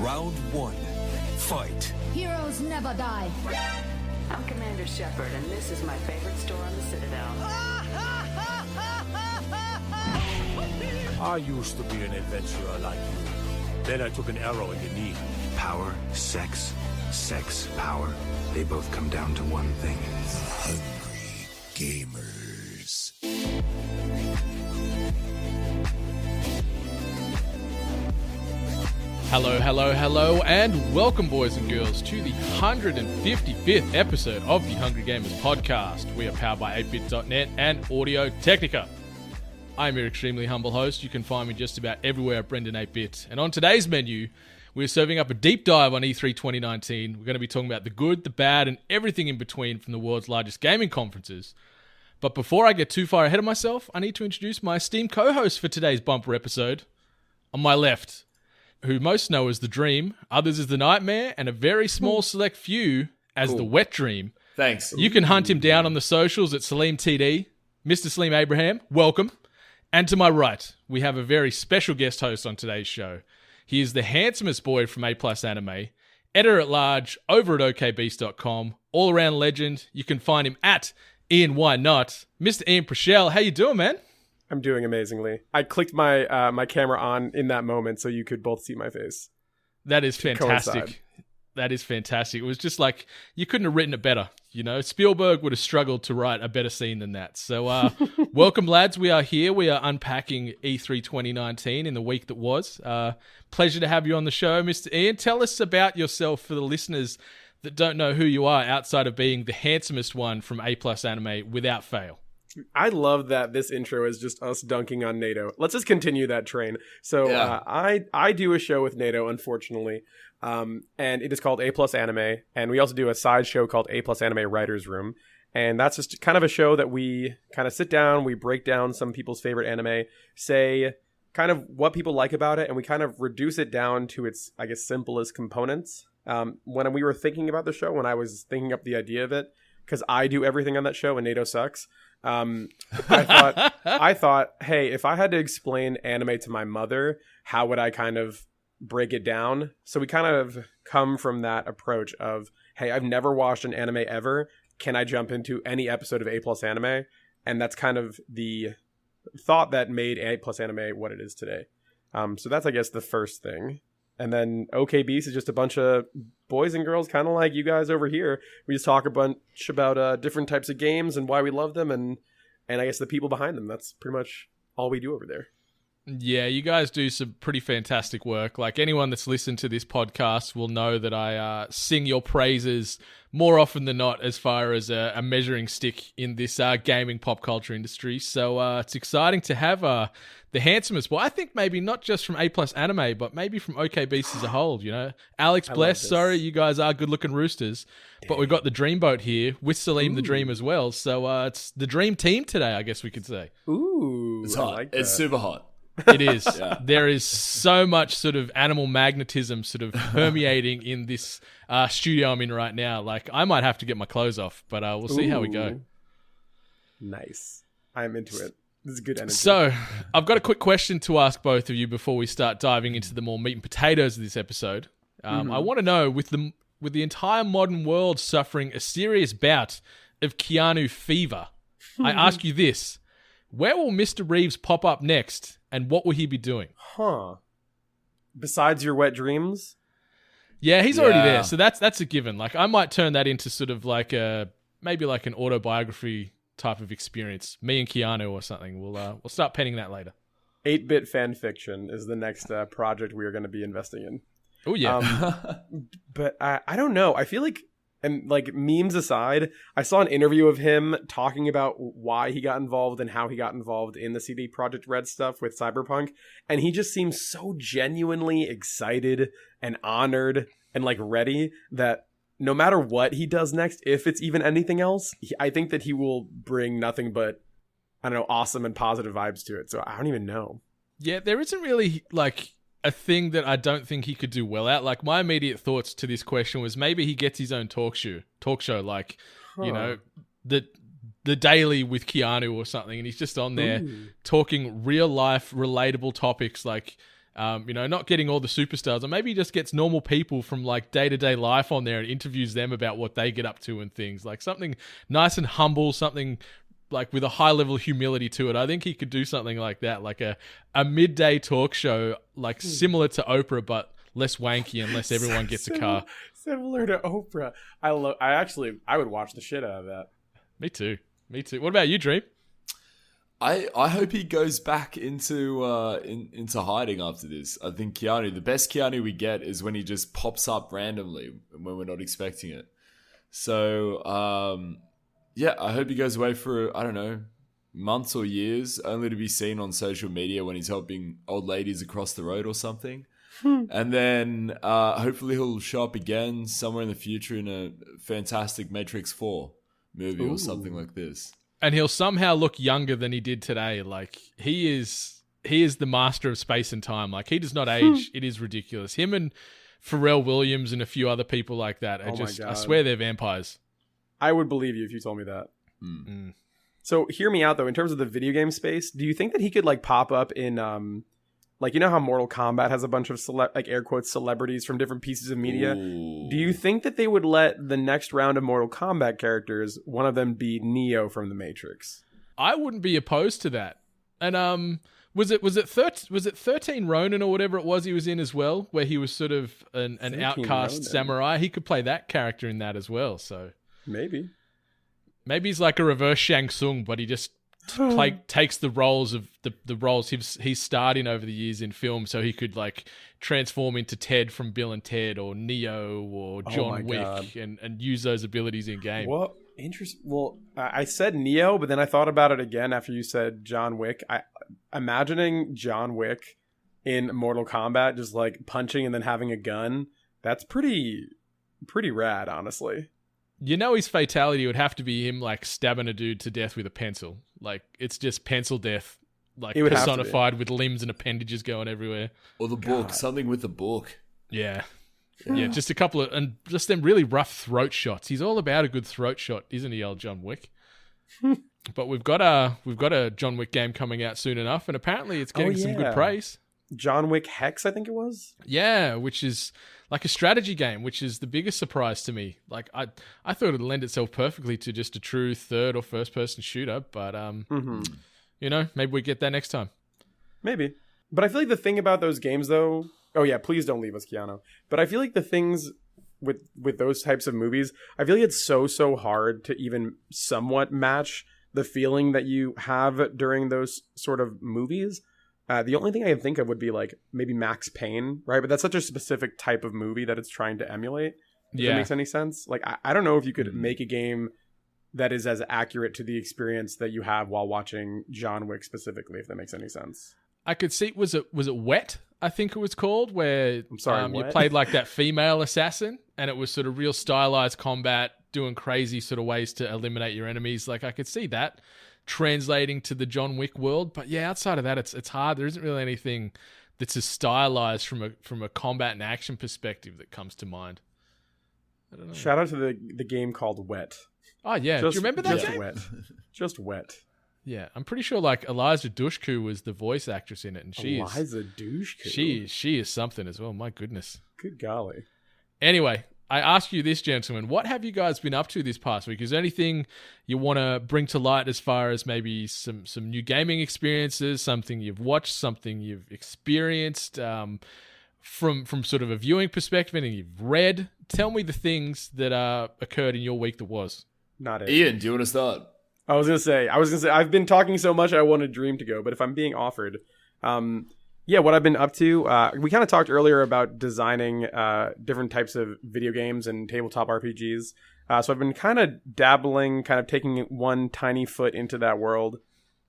Round one. Fight. Heroes never die. I'm Commander Shepard, and this is my favorite store on the Citadel. I used to be an adventurer like you. Then I took an arrow in the knee. Power, sex, power. They both come down to one thing. Hungry gamers. Hello, and welcome, boys and girls, to the 155th episode of the Hungry Gamers podcast. We are powered by 8bit.net and Audio Technica. I'm your extremely humble host. You can find me just about everywhere at Brendan 8bit. And on today's menu, we're serving up a deep dive on E3 2019. We're going to be talking about the good, the bad, and everything in between from the world's largest gaming conferences. But before I get too far ahead of myself, I need to introduce my esteemed co-host for today's bumper episode. On my left, who most know as the Dream, others as the Nightmare, and a very small select few as the Wet Dream. Thanks. You can hunt him down on the socials at Saleem TD. Mr. Saleem Abraham, welcome. And to my right, we have a very special guest host on today's show. He is the handsomest boy from A+ Anime, editor-at-large over at okbeast.com, all-around legend. You can find him at Ian Why Not. Mr. Ian Preschel, how you doing, man? I'm doing amazingly. I clicked my my camera on in that moment so you could both see my face. That is fantastic. Coincide. That is fantastic. It was just like, you couldn't have written it better. You know, Spielberg would have struggled to write a better scene than that. So, welcome, lads. We are here. We are unpacking E3 2019 in the week that was. Pleasure to have you on the show, Mr. Ian. Tell us about yourself for the listeners that don't know who you are outside of being the handsomest one from A+ Anime without fail. I love that this intro is just us dunking on NATO. Let's just continue that train. So I do a show with NATO, unfortunately, and it is called A+ Anime, and we also do a side show called A+ Anime Writers Room, and that's just kind of a show that we kind of sit down, we break down some people's favorite anime, say kind of what people like about it, and we kind of reduce it down to its, I guess, simplest components. When we were thinking about the show, when I was thinking up the idea of it, because I do everything on that show and NATO sucks, I thought, hey, if I had to explain anime to my mother, how would I kind of break it down? So we kind of come from that approach of, hey, I've never watched an anime ever. Can I jump into any episode of A+ Anime? And that's kind of the thought that made A+ Anime what it is today. So that's, I guess, the first thing. And then OK Beast is just a bunch of boys and girls, kind of like you guys over here. We just talk a bunch about different types of games and why we love them, and I guess the people behind them. That's pretty much all we do over there. Yeah, you guys do some pretty fantastic work. Like, anyone that's listened to this podcast will know that I sing your praises more often than not as far as a measuring stick in this gaming pop culture industry. So it's exciting to have the handsomest boy. I think maybe not just from A+ Anime, but maybe from OK Beast as a whole, you know. Alex Bless, sorry, you guys are good-looking roosters. Damn. But we've got the Dreamboat here with Saleem the Dream as well. So it's the Dream Team today, I guess we could say. Ooh, it's hot. Like it's super hot. It is. Yeah. There is so much sort of animal magnetism sort of permeating in this studio I'm in right now. Like, I might have to get my clothes off, but we'll see how we go. Nice. I'm into it. This is good energy. So, I've got a quick question to ask both of you before we start diving into the more meat and potatoes of this episode. I want to know, with the entire modern world suffering a serious bout of Keanu fever, I ask you this. Where will Mr. Reeves pop up next, and what will he be doing? Besides your wet dreams? Yeah, he's already there, so that's a given. Like, I might turn that into sort of like maybe like an autobiography type of experience. Me and Keanu or something. We'll start penning that later. 8-bit fan fiction is the next project we are going to be investing in. Oh yeah. But I don't know. I feel like, and like, memes aside, I saw an interview of him talking about why he got involved and how he got involved in the CD Projekt Red stuff with Cyberpunk. And he just seems so genuinely excited and honored and like ready that no matter what he does next, if it's even anything else, I think that he will bring nothing but, I don't know, awesome and positive vibes to it. So I don't even know. Yeah, there isn't really like a thing that I don't think he could do well at. Like, my immediate thoughts to this question was maybe he gets his own talk show, like, you know, the Daily with Keanu or something, and he's just on there talking real life relatable topics like Not getting all the superstars, or maybe he just gets normal people from like day-to-day life on there and interviews them about what they get up to and things. Like something nice and humble, something like with a high level of humility to it. I think he could do something like that, like a midday talk show, like similar to Oprah, but less wanky and less everyone gets a car. Similar to Oprah. I would watch the shit out of that. Me too. What about you, Dream? I hope he goes back into hiding after this. I think the best Keanu we get is when he just pops up randomly when we're not expecting it. So, I hope he goes away for, I don't know, months or years, only to be seen on social media when he's helping old ladies across the road or something. And then hopefully he'll show up again somewhere in the future in a fantastic Matrix 4 movie or something like this. And he'll somehow look younger than he did today. Like he is the master of space and time. Like he does not age. It is ridiculous. Him and Pharrell Williams and a few other people like that are I swear they're vampires. I would believe you if you told me that. So hear me out though. In terms of the video game space, do you think that he could like pop up in like, you know how Mortal Kombat has a bunch of air quotes celebrities from different pieces of media? Ooh. Do you think that they would let the next round of Mortal Kombat characters, one of them be Neo from the Matrix? I wouldn't be opposed to that. And was it 13 Ronin or whatever it was he was in as well, where he was sort of an outcast Ronin. Samurai? He could play that character in that as well. So Maybe he's like a reverse Shang Tsung, but he just takes the roles of the roles he's starred in over the years in film, so he could like transform into Ted from Bill and Ted or Neo or John Wick and use those abilities in game. Well, interesting. Well, I said Neo, but then I thought about it again after you said John Wick. Imagining John Wick in Mortal Kombat just like punching and then having a gun. That's pretty rad, honestly. You know his fatality would have to be him like stabbing a dude to death with a pencil. Like it's just pencil death, like personified with limbs and appendages going everywhere. Or the book, something with the book. Yeah, just a couple of, and just them really rough throat shots. He's all about a good throat shot, isn't he, old John Wick? But we've got a John Wick game coming out soon enough, and apparently it's getting some good praise. John Wick Hex, I think it was. Yeah, which is like a strategy game, which is the biggest surprise to me. Like I thought it'd lend itself perfectly to just a true third or first person shooter, but maybe we get that next time. Maybe. But I feel like the thing about those games though, oh yeah, please don't leave us, Keanu. But I feel like the things with those types of movies, I feel like it's so hard to even somewhat match the feeling that you have during those sort of movies. The only thing I can think of would be like maybe Max Payne, right? But that's such a specific type of movie that it's trying to emulate. If that makes any sense. Like, I don't know if you could make a game that is as accurate to the experience that you have while watching John Wick specifically, if that makes any sense. I could see, was it Wet? I think it was called, where you what? played like that female assassin, and it was sort of real stylized combat, doing crazy sort of ways to eliminate your enemies. Like I could see that translating to the John Wick world, but yeah, outside of that, it's hard. There isn't really anything that's as stylized from a combat and action perspective that comes to mind. I don't know. Shout out to the game called Wet. Oh yeah, do you remember that game? Wet. Just Wet. Yeah, I'm pretty sure like Eliza Dushku was the voice actress in it, and Eliza Dushku. She is something as well. My goodness. Good golly. Anyway, I ask you this, gentlemen, what have you guys been up to this past week? Is there anything you want to bring to light as far as maybe some new gaming experiences, something you've watched, something you've experienced from sort of a viewing perspective, anything you've read? Tell me the things that occurred in your week that was. Not it. Ian, do you want to start? I was gonna say I've been talking so much I wanted Dream to go, but if I'm being offered, what I've been up to, we kind of talked earlier about designing different types of video games and tabletop RPGs. So I've been kind of dabbling, kind of taking one tiny foot into that world.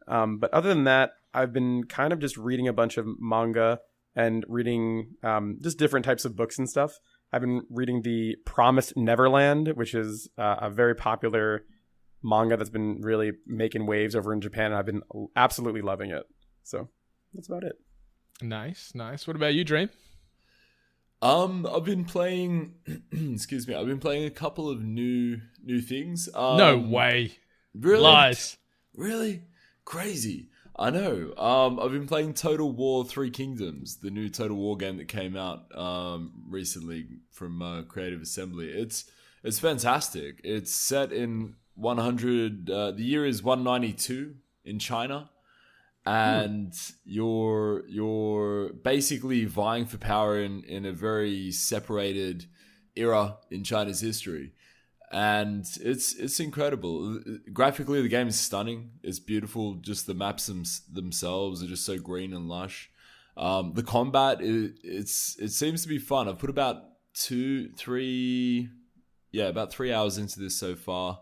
But other than that, I've been kind of just reading a bunch of manga and reading just different types of books and stuff. I've been reading the Promised Neverland, which is a very popular manga that's been really making waves over in Japan, and I've been absolutely loving it. So that's about it. Nice. What about you, Dream? I've been playing excuse me, I've been playing a couple of new things. No way. Really? Lies. Really? Crazy. I know. I've been playing Total War 3 Kingdoms, the new Total War game that came out recently from Creative Assembly. It's fantastic. It's set in 100. The year is 192 in China, and you're basically vying for power in a very separated era in China's history. And it's incredible. Graphically, the game is stunning. It's beautiful. Just the maps themselves are just so green and lush. The combat, it seems to be fun. I've put about 3 hours into this so far.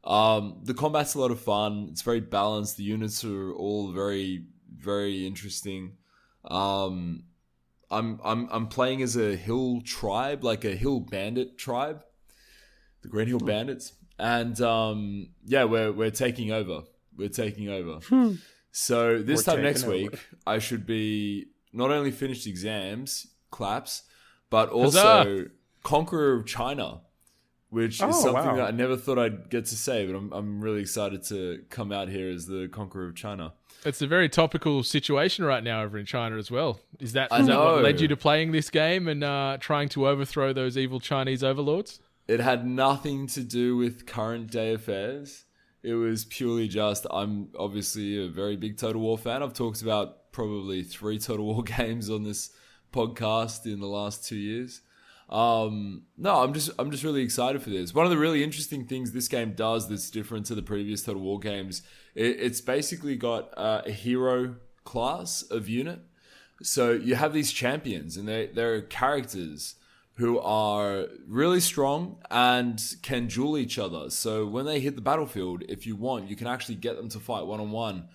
The combat's a lot of fun. It's very balanced. The units are all very, very interesting. I'm playing as a hill tribe, like a hill bandit tribe. The Green Hill Bandits, and we're taking over. We're taking over. So this time next week, I should be not only finished exams, claps, but also Conqueror of China, which is something that I never thought I'd get to say, but I'm really excited to come out here as the Conqueror of China. It's a very topical situation right now over in China as well. Is that what led you to playing this game and trying to overthrow those evil Chinese overlords? It had nothing to do with current day affairs. It was purely just, I'm obviously a very big Total War fan. I've talked about probably 3 Total War games on this podcast in the last 2 years. I'm just really excited for this. One of the really interesting things this game does that's different to the previous Total War games, it's basically got a hero class of unit. So you have these champions, and they're characters who are really strong and can duel each other. So when they hit the battlefield, if you want, you can actually get them to fight one-on-one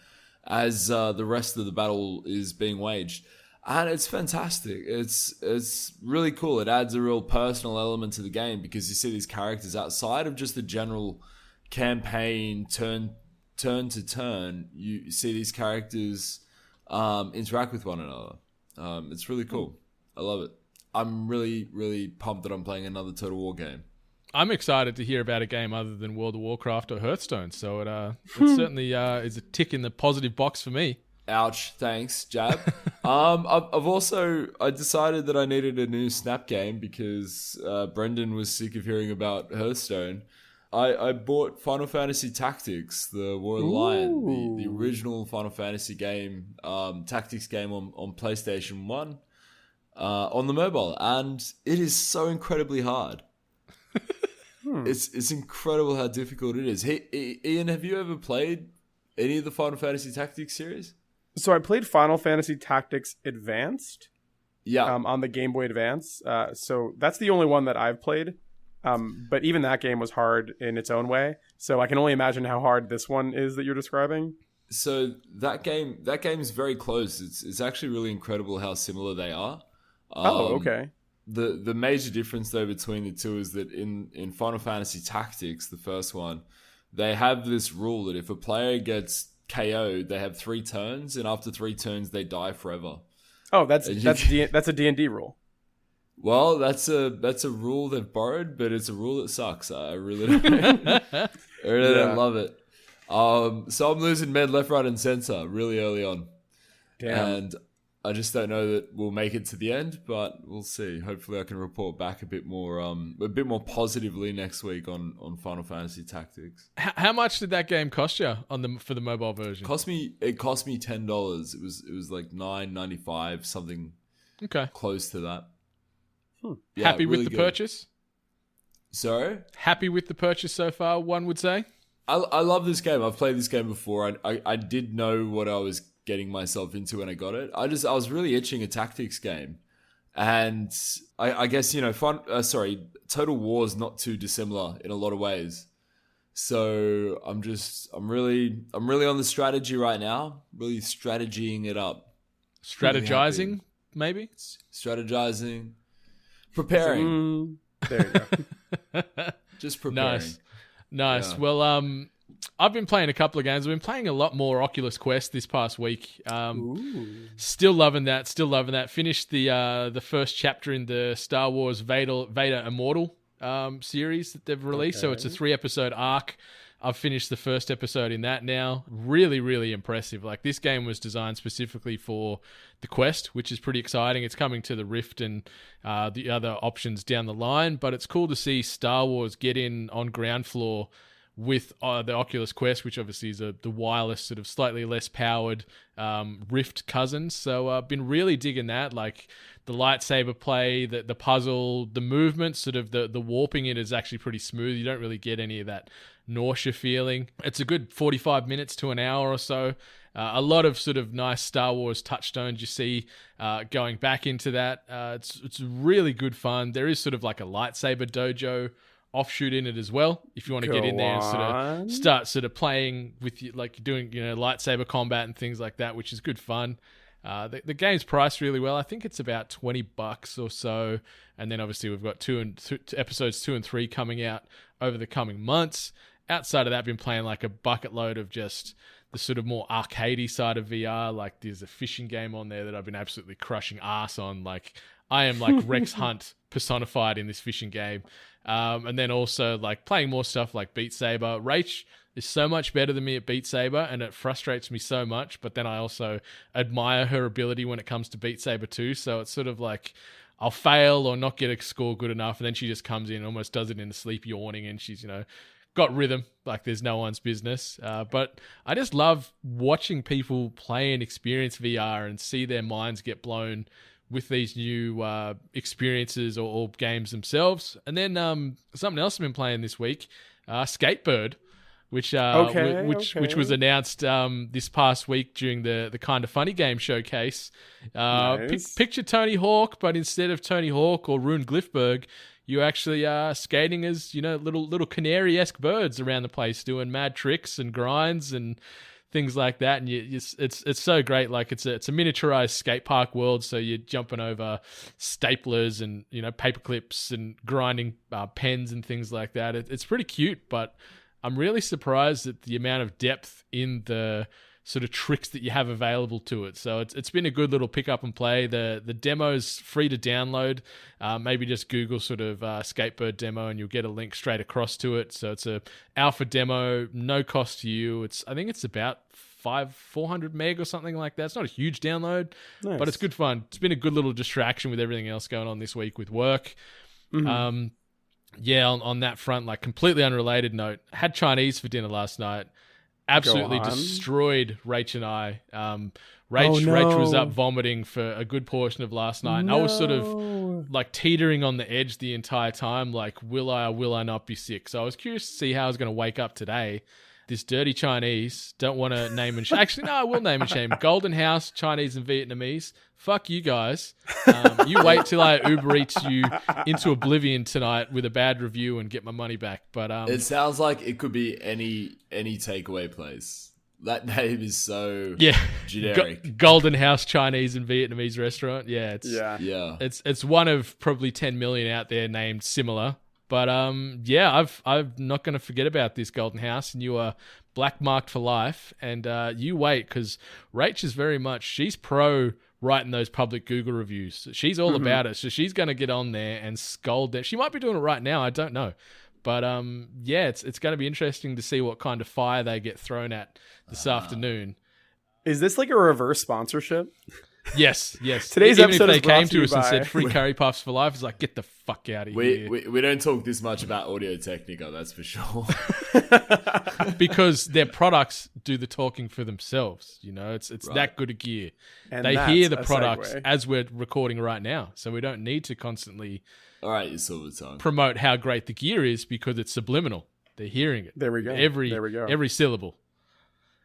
as the rest of the battle is being waged. And it's fantastic. It's really cool. It adds a real personal element to the game because you see these characters outside of just the general campaign turn to turn. You see these characters interact with one another. It's really cool. I love it. I'm really, really pumped that I'm playing another Total War game. I'm excited to hear about a game other than World of Warcraft or Hearthstone. So it certainly is a tick in the positive box for me. Ouch! Thanks, Jab. I decided that I needed a new Snap game because Brendan was sick of hearing about Hearthstone. I bought Final Fantasy Tactics, the War of the Lion, the original Final Fantasy game, tactics game on PlayStation 1. On the mobile, and it is so incredibly hard. It's incredible how difficult it is. Hey, Ian, have you ever played any of the Final Fantasy Tactics series? So I played Final Fantasy Tactics Advanced, on the Game Boy Advance. So that's the only one that I've played. But even that game was hard in its own way. So I can only imagine how hard this one is that you're describing. So that game is very close. It's actually really incredible how similar they are. Okay. The major difference though between the two is that in Final Fantasy Tactics, the first one, they have this rule that if a player gets KO'd, they have 3 turns, and after 3 turns they die forever. Oh, that's a D&D rule. Well, that's a rule they've borrowed, but it's a rule that sucks. I really don't love it. So I'm losing men left, right, and center really early on. Damn. And I just don't know that we'll make it to the end, but we'll see. Hopefully I can report back a bit more positively next week on Final Fantasy Tactics. How much did that game cost you for the mobile version? It cost me $10. It was like $9.95, something close to that. Yeah, happy really with the good. purchase? Sorry? Happy with the purchase so far, one would say? I love this game. I've played this game before. I did know what I was getting myself into when I got it. I was really itching a tactics game, and I guess Total War is not too dissimilar in a lot of ways. So I'm really on the strategy right now, really strategying it up. Strategizing, maybe? Strategizing, preparing. There you go. Just preparing. Nice. Yeah. Well, I've been playing a couple of games. I've been playing a lot more Oculus Quest this past week. Still loving that. Finished the first chapter in the Star Wars Vader Immortal series that they've released. Okay. So it's a 3-episode arc I've finished the first episode in that now. Really, really impressive. Like, this game was designed specifically for the Quest, which is pretty exciting. It's coming to the Rift and the other options down the line, but it's cool to see Star Wars get in on ground floor with the Oculus Quest, which obviously is the wireless, sort of slightly less powered Rift cousin. So I've been really digging that, like the lightsaber play, the puzzle, the movement, sort of the warping it is actually pretty smooth. You don't really get any of that nausea feeling. It's a good 45 minutes to an hour or so. A lot of sort of nice Star Wars touchstones you see going back into that. It's really good fun. There is sort of like a lightsaber dojo offshoot in it as well, if you want to get in there and sort of start sort of playing with you, like doing, you know, lightsaber combat and things like that, which is good fun. The game's priced really well. I think it's about $20 or so, and then obviously we've got episodes 2 and 3 coming out over the coming months. Outside of that, I've been playing like a bucket load of just the sort of more arcadey side of VR. Like, there's a fishing game on there that I've been absolutely crushing ass on. Like, I am like Rex Hunt personified in this fishing game. And then also like playing more stuff like Beat Saber. Rach is so much better than me at Beat Saber, and it frustrates me so much. But then I also admire her ability when it comes to Beat Saber too. So it's sort of like I'll fail or not get a score good enough, and then she just comes in and almost does it in a sleep yawning, and she's, you know, got rhythm like there's no one's business. But I just love watching people play and experience VR and see their minds get blown with these new experiences or games themselves. And then something else I've been playing this week, Skatebird, which was announced this past week during the Kind of Funny Game showcase. Nice. Picture Tony Hawk, but instead of Tony Hawk or Rune Glifberg, you actually are skating as, you know, little canary-esque birds around the place doing mad tricks and grinds and things like that. And it's so great. Like, it's a miniaturized skate park world. So you're jumping over staplers and, you know, paper clips and grinding pens and things like that. It's pretty cute, but I'm really surprised at the amount of depth in the sort of tricks that you have available to it. So it's been a good little pick up and play. The demo's free to download. Maybe just Google sort of Skatebird demo and you'll get a link straight across to it. So it's a alpha demo, no cost to you. I think it's about 400 meg or something like that. It's not a huge download, but it's good fun. It's been a good little distraction with everything else going on this week with work. Mm-hmm. On that front, like completely unrelated note, had Chinese for dinner last night. Absolutely destroyed Rach and I. Rach was up vomiting for a good portion of last night. And I was sort of like teetering on the edge the entire time. Like, will I or will I not be sick? So I was curious to see how I was going to wake up today. This dirty Chinese, don't want to name and shame. Actually, no, I will name and shame. Golden House, Chinese and Vietnamese. Fuck you guys. You wait till I Uber Eats you into oblivion tonight with a bad review and get my money back. But it sounds like it could be any takeaway place. That name is so generic. Golden House Chinese and Vietnamese restaurant. Yeah, it's one of probably 10 million out there named similar. But I'm not going to forget about this Golden House, and you are black marked for life. And you wait, because Rach is very much, she's pro writing those public Google reviews. She's all about it. So she's going to get on there and scold them. She might be doing it right now. I don't know. But it's going to be interesting to see what kind of fire they get thrown at this afternoon. Is this like a reverse sponsorship? Yes. Today's Even episode if they is brought came to you us and by- said free curry puffs for life, it's like, get the fuck out of here. We don't talk this much about Audio Technica, that's for sure. Because their products do the talking for themselves. You know, it's Right. that good a gear. And They that's hear the a products segue. as we're recording right now, so we don't need to constantly All right, you silver tongue. promote how great the gear is because it's subliminal. They're hearing it. There we go. Every syllable.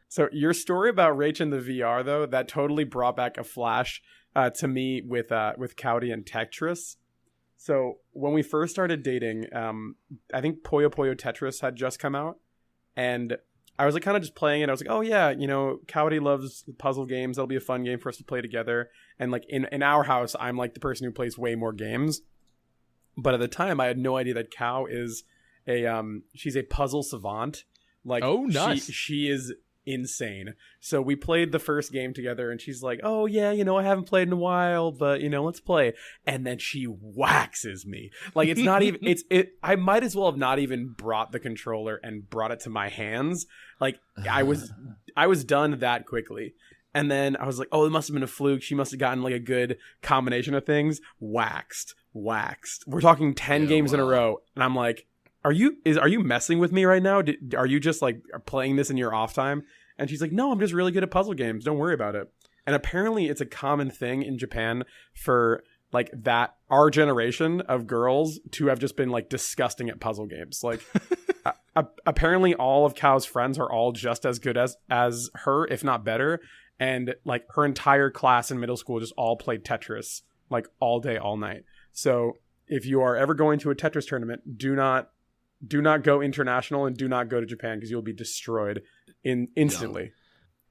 So your story about Rach and the VR, though, that totally brought back a flash to me with Cowdy and Tetris. So when we first started dating, I think Puyo Puyo Tetris had just come out, and I was like kind of just playing it. I was like, oh yeah, you know, Cowdy loves puzzle games. That'll be a fun game for us to play together. And like in our house, I'm like the person who plays way more games. But at the time, I had no idea that Cow is she's a puzzle savant. Like, oh, nice. She is insane. So we played the first game together, and she's like, oh yeah, I haven't played in a while, but let's play. And then she waxes me. Like, it's not even, I might as well have not even brought the controller and brought it to my hands. Like, I was done that quickly. And then I was like, oh, it must have been a fluke. She must have gotten like a good combination of things. Waxed. We're talking 10 games in a row. And I'm like, are you messing with me right now? Are you just like playing this in your off time? And she's like, no, I'm just really good at puzzle games. Don't worry about it. And apparently it's a common thing in Japan for like that, our generation of girls to have just been like disgusting at puzzle games. Like apparently all of Kao's friends are all just as good as her, if not better. And like her entire class in middle school just all played Tetris like all day, all night. So if you are ever going to a Tetris tournament, do not go international and do not go to Japan, because you'll be destroyed instantly. Yeah.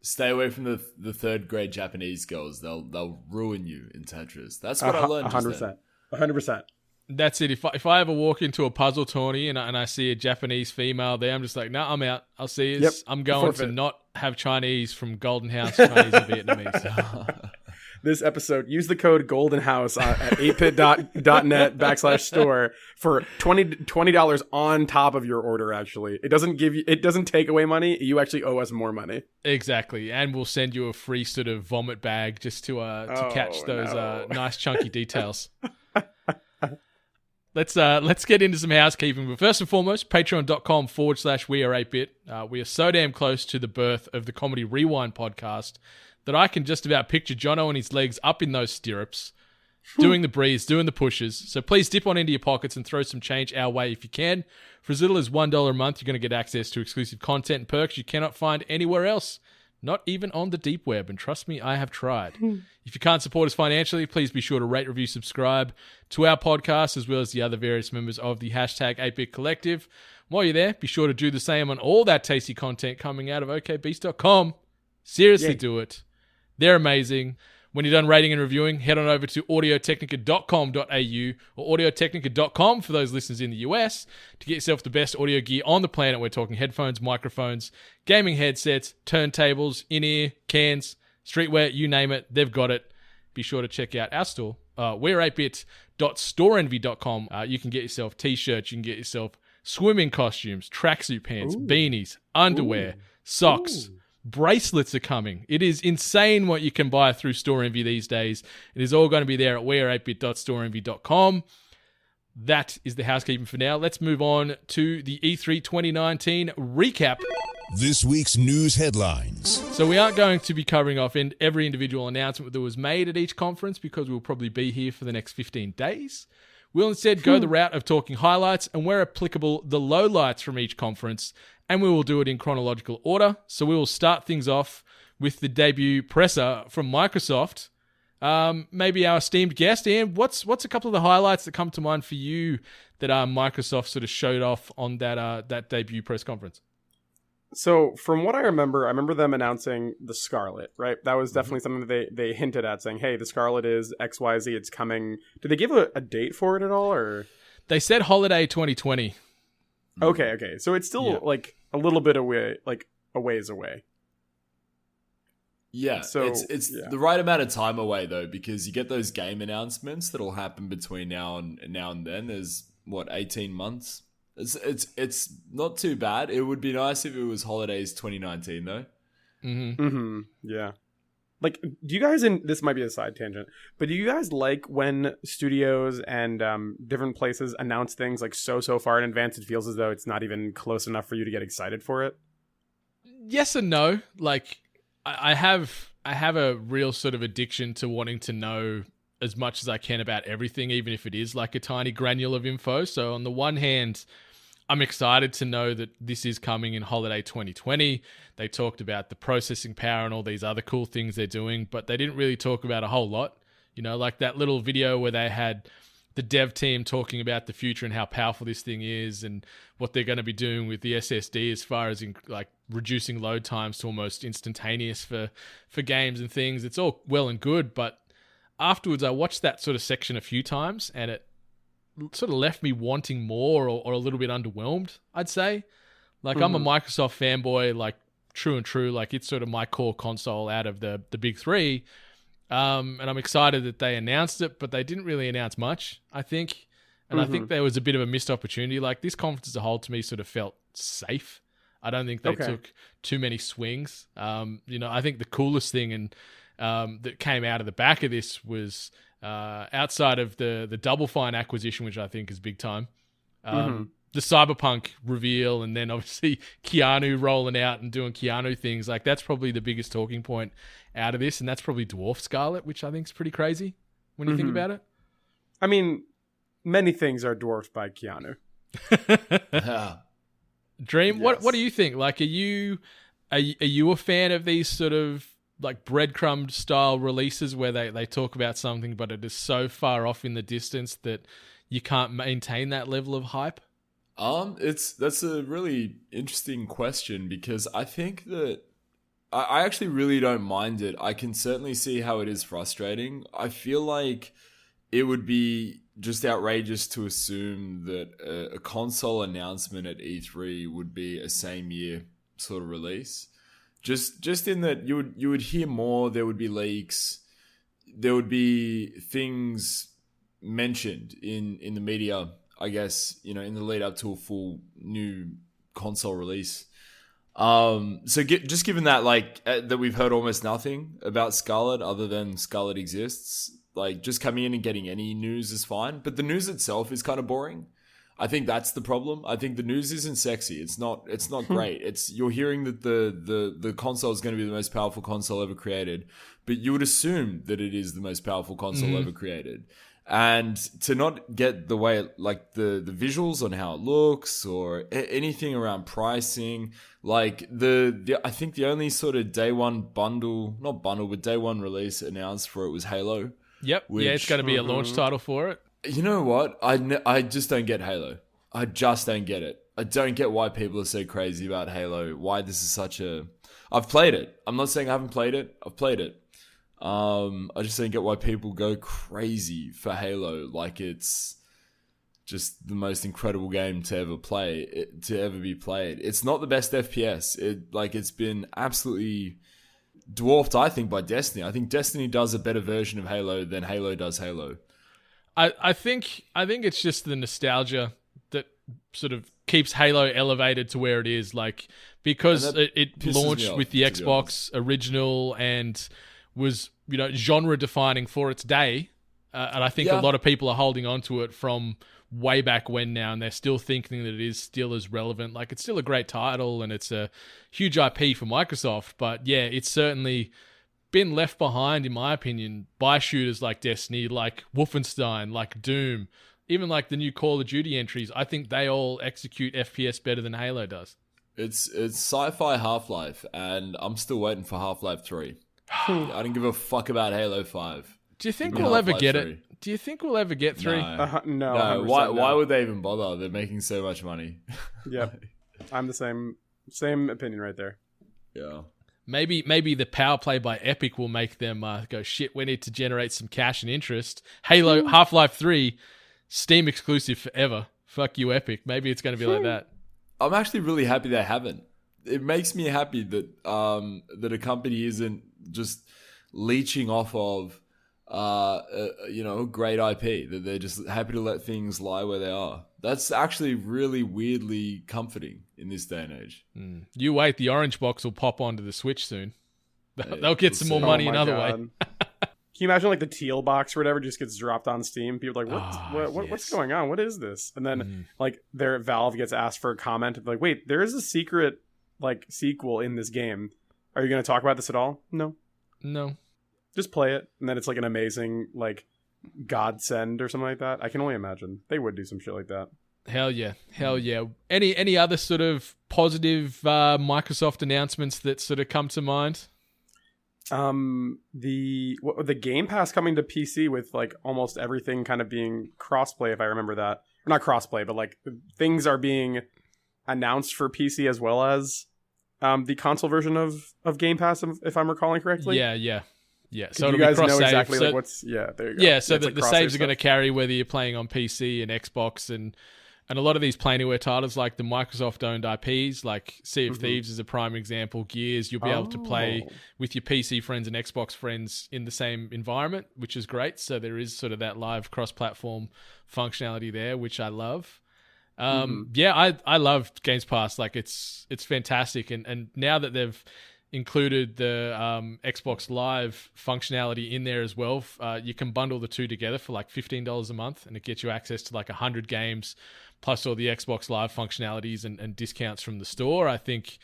Stay away from the third grade Japanese girls. They'll ruin you in Tetris. That's what I learned. 100%. That's it. If I ever walk into a puzzle tourney and I see a Japanese female there, I'm just like, no, I'm out. I'll see you. Yep. I'm going to not have Chinese from Golden House, Chinese and Vietnamese. This episode, use the code Golden House at 8pit.net/store for $20 on top of your order. Actually, it doesn't take away money. You actually owe us more money. Exactly, and we'll send you a free sort of vomit bag just to catch those nice chunky details. Let's get into some housekeeping. But first and foremost, patreon.com/we are8bit. We are so damn close to the birth of the Comedy Rewind podcast that I can just about picture Jono and his legs up in those stirrups, doing the breeze, doing the pushes. So please dip on into your pockets and throw some change our way if you can. For as little as $1 a month, you're going to get access to exclusive content and perks you cannot find anywhere else. Not even on the deep web, and trust me, I have tried. If you can't support us financially, please be sure to rate, review, subscribe to our podcast, as well as the other various members of the hashtag 8bit Collective. While you're there, be sure to do the same on all that tasty content coming out of okbeast.com. Seriously, do it. They're amazing. When you're done rating and reviewing, head on over to audiotechnica.com.au or audiotechnica.com for those listeners in the US to get yourself the best audio gear on the planet. We're talking headphones, microphones, gaming headsets, turntables, in-ear, cans, streetwear, you name it, they've got it. Be sure to check out our store, we're8bit.storeenvy.com. You can get yourself t-shirts, you can get yourself swimming costumes, tracksuit pants, beanies, underwear, socks. Bracelets are coming. It is insane what you can buy through Store Envy these days. It is all going to be there at weare8bit.storeenvy.com. That is the housekeeping for now. Let's move on to the E3 2019 recap. This week's news headlines. So we aren't going to be covering off every individual announcement that was made at each conference, because we'll probably be here for the next 15 days. We'll instead go the route of talking highlights and, where applicable, the lowlights from each conference, and we will do it in chronological order. So we will start things off with the debut presser from Microsoft. Maybe our esteemed guest, Ian, what's a couple of the highlights that come to mind for you that Microsoft sort of showed off on that debut press conference? So from what I remember them announcing the Scarlet, right? That was definitely something that they hinted at, saying, hey, the Scarlet is XYZ, it's coming. Did they give a date for it at all, or? They said holiday 2020. Okay. So it's still like a little bit away, like a ways away. Yeah, so it's the right amount of time away though, because you get those game announcements that'll happen between now and then. There's 18 months. It's not too bad. It would be nice if it was holidays 2019 though. Yeah. Like, do you guys, this might be a side tangent, but do you guys like when studios and different places announce things like so far in advance it feels as though it's not even close enough for you to get excited for it? Yes and no. Like, I have a real sort of addiction to wanting to know as much as I can about everything, even if it is like a tiny granule of info. So on the one hand, I'm excited to know that this is coming in holiday 2020. They talked about the processing power and all these other cool things they're doing, but they didn't really talk about a whole lot. You know, like that little video where they had the dev team talking about the future and how powerful this thing is and what they're going to be doing with the SSD as far as like reducing load times to almost instantaneous for games and things. It's all well and good, but afterwards I watched that sort of section a few times and it sort of left me wanting more or a little bit underwhelmed, I'd say. Like, I'm a Microsoft fanboy, like, true and true. Like, it's sort of my core console out of the big three. And I'm excited that they announced it, but they didn't really announce much, I think. And I think there was a bit of a missed opportunity. Like, this conference as a whole, to me, sort of felt safe. I don't think they took too many swings. I think the coolest thing and that came out of the back of this was outside of the Double Fine acquisition, which I think is big time. The Cyberpunk reveal, and then obviously Keanu rolling out and doing Keanu things. Like, that's probably the biggest talking point out of this, and that's probably Dwarf Scarlet, which I think is pretty crazy when you think about it. I mean, many things are dwarfed by Keanu. Dream, Yes. what do you think? Like, are you a fan of these sort of like breadcrumb style releases where they talk about something, but it is so far off in the distance that you can't maintain that level of hype? That's a really interesting question, because I think that I actually really don't mind it. I can certainly see how it is frustrating. I feel like it would be just outrageous to assume that a console announcement at E3 would be a same year sort of release. Just in that you would hear more, there would be leaks, there would be things mentioned in the media, I guess, in the lead up to a full new console release. Just given that, that we've heard almost nothing about Scarlet other than Scarlet exists, like, just coming in and getting any news is fine. But the news itself is kind of boring. I think that's the problem. I think the news isn't sexy. It's not great. You're hearing that the console is going to be the most powerful console ever created, but you would assume that it is the most powerful console ever created. And to not get the way, like, the visuals on how it looks or anything around pricing, like I think the only sort of day one day one release announced for it was Halo. Yep. It's going to be a launch title for it. You know what? I just don't get Halo. I just don't get it. I don't get why people are so crazy about Halo. Why this is such a... I've played it. I'm not saying I haven't played it. I've played it. I just don't get why people go crazy for Halo. Like, it's just the most incredible game to ever be played. It's not the best FPS. It's been absolutely dwarfed, I think, by Destiny. I think Destiny does a better version of Halo than Halo does Halo. I think it's just the nostalgia that sort of keeps Halo elevated to where it is, like, because it launched with the Xbox original and was, genre defining for its day. And I think a lot of people are holding on to it from way back when now, and they're still thinking that it is still as relevant. Like, it's still a great title and it's a huge IP for Microsoft, but yeah, it's certainly been left behind, in my opinion, by shooters like Destiny, like Wolfenstein, like Doom, even like the new Call of Duty entries. I think they all execute FPS better than Halo does. It's sci-fi Half-Life, and I'm still waiting for Half-Life 3. I don't give a fuck about Halo 5. Do you think we'll ever get it? Do you think we'll ever get 3? No. Why would they even bother? They're making so much money. Yep. I'm the same opinion right there. Yeah. Maybe the power play by Epic will make them go, shit, we need to generate some cash and interest. Halo, Half-Life 3, Steam exclusive forever. Fuck you, Epic. Maybe it's going to be like that. I'm actually really happy they haven't. It makes me happy that a company isn't just leeching off of a great IP, that they're just happy to let things lie where they are. That's actually really weirdly comforting in this day and age. You wait, the orange box will pop onto the Switch soon. They'll get some more money another way. Can you imagine, like, the teal box or whatever just gets dropped on Steam? People are like, what's going on? What is this? And then like their Valve gets asked for a comment, like, wait, there is a secret like sequel in this game. Are you going to talk about this at all? No. Just play it, and then it's like an amazing like godsend or something like that. I can only imagine they would do some shit like that. Hell yeah. Any other sort of positive Microsoft announcements that sort of come to mind? The Game Pass coming to PC with like almost everything kind of being crossplay, if I remember that. Or not crossplay, but like things are being announced for PC as well as the console version of Game Pass, if I'm recalling correctly. Yeah. So you guys know exactly what's... Yeah, there you go. Yeah, so the saves are going to carry whether you're playing on PC and Xbox and And a lot of these Play Anywhere titles, like the Microsoft-owned IPs, like Sea of Thieves is a prime example, Gears, you'll be able to play with your PC friends and Xbox friends in the same environment, which is great. So there is sort of that live cross-platform functionality there, which I love. Yeah, I love Games Pass. Like it's fantastic. And now that they've included the Xbox Live functionality in there as well, you can bundle the two together for like $15 a month, and it gets you access to like 100 games plus all the Xbox Live functionalities and discounts from the store. I think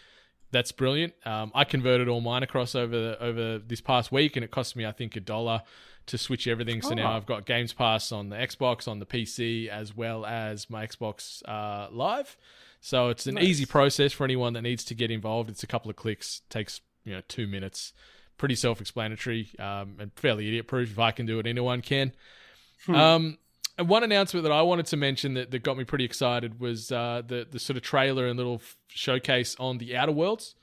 that's brilliant. I converted all mine across over this past week, and it cost me, I think, $1 to switch everything. So now I've got Games Pass on the Xbox, on the PC, as well as my Xbox Live. So it's an easy process for anyone that needs to get involved. It's a couple of clicks, takes 2 minutes. Pretty self-explanatory and fairly idiot-proof. If I can do it, anyone can. And one announcement that I wanted to mention that got me pretty excited was the sort of trailer and little showcase on the Outer Worlds.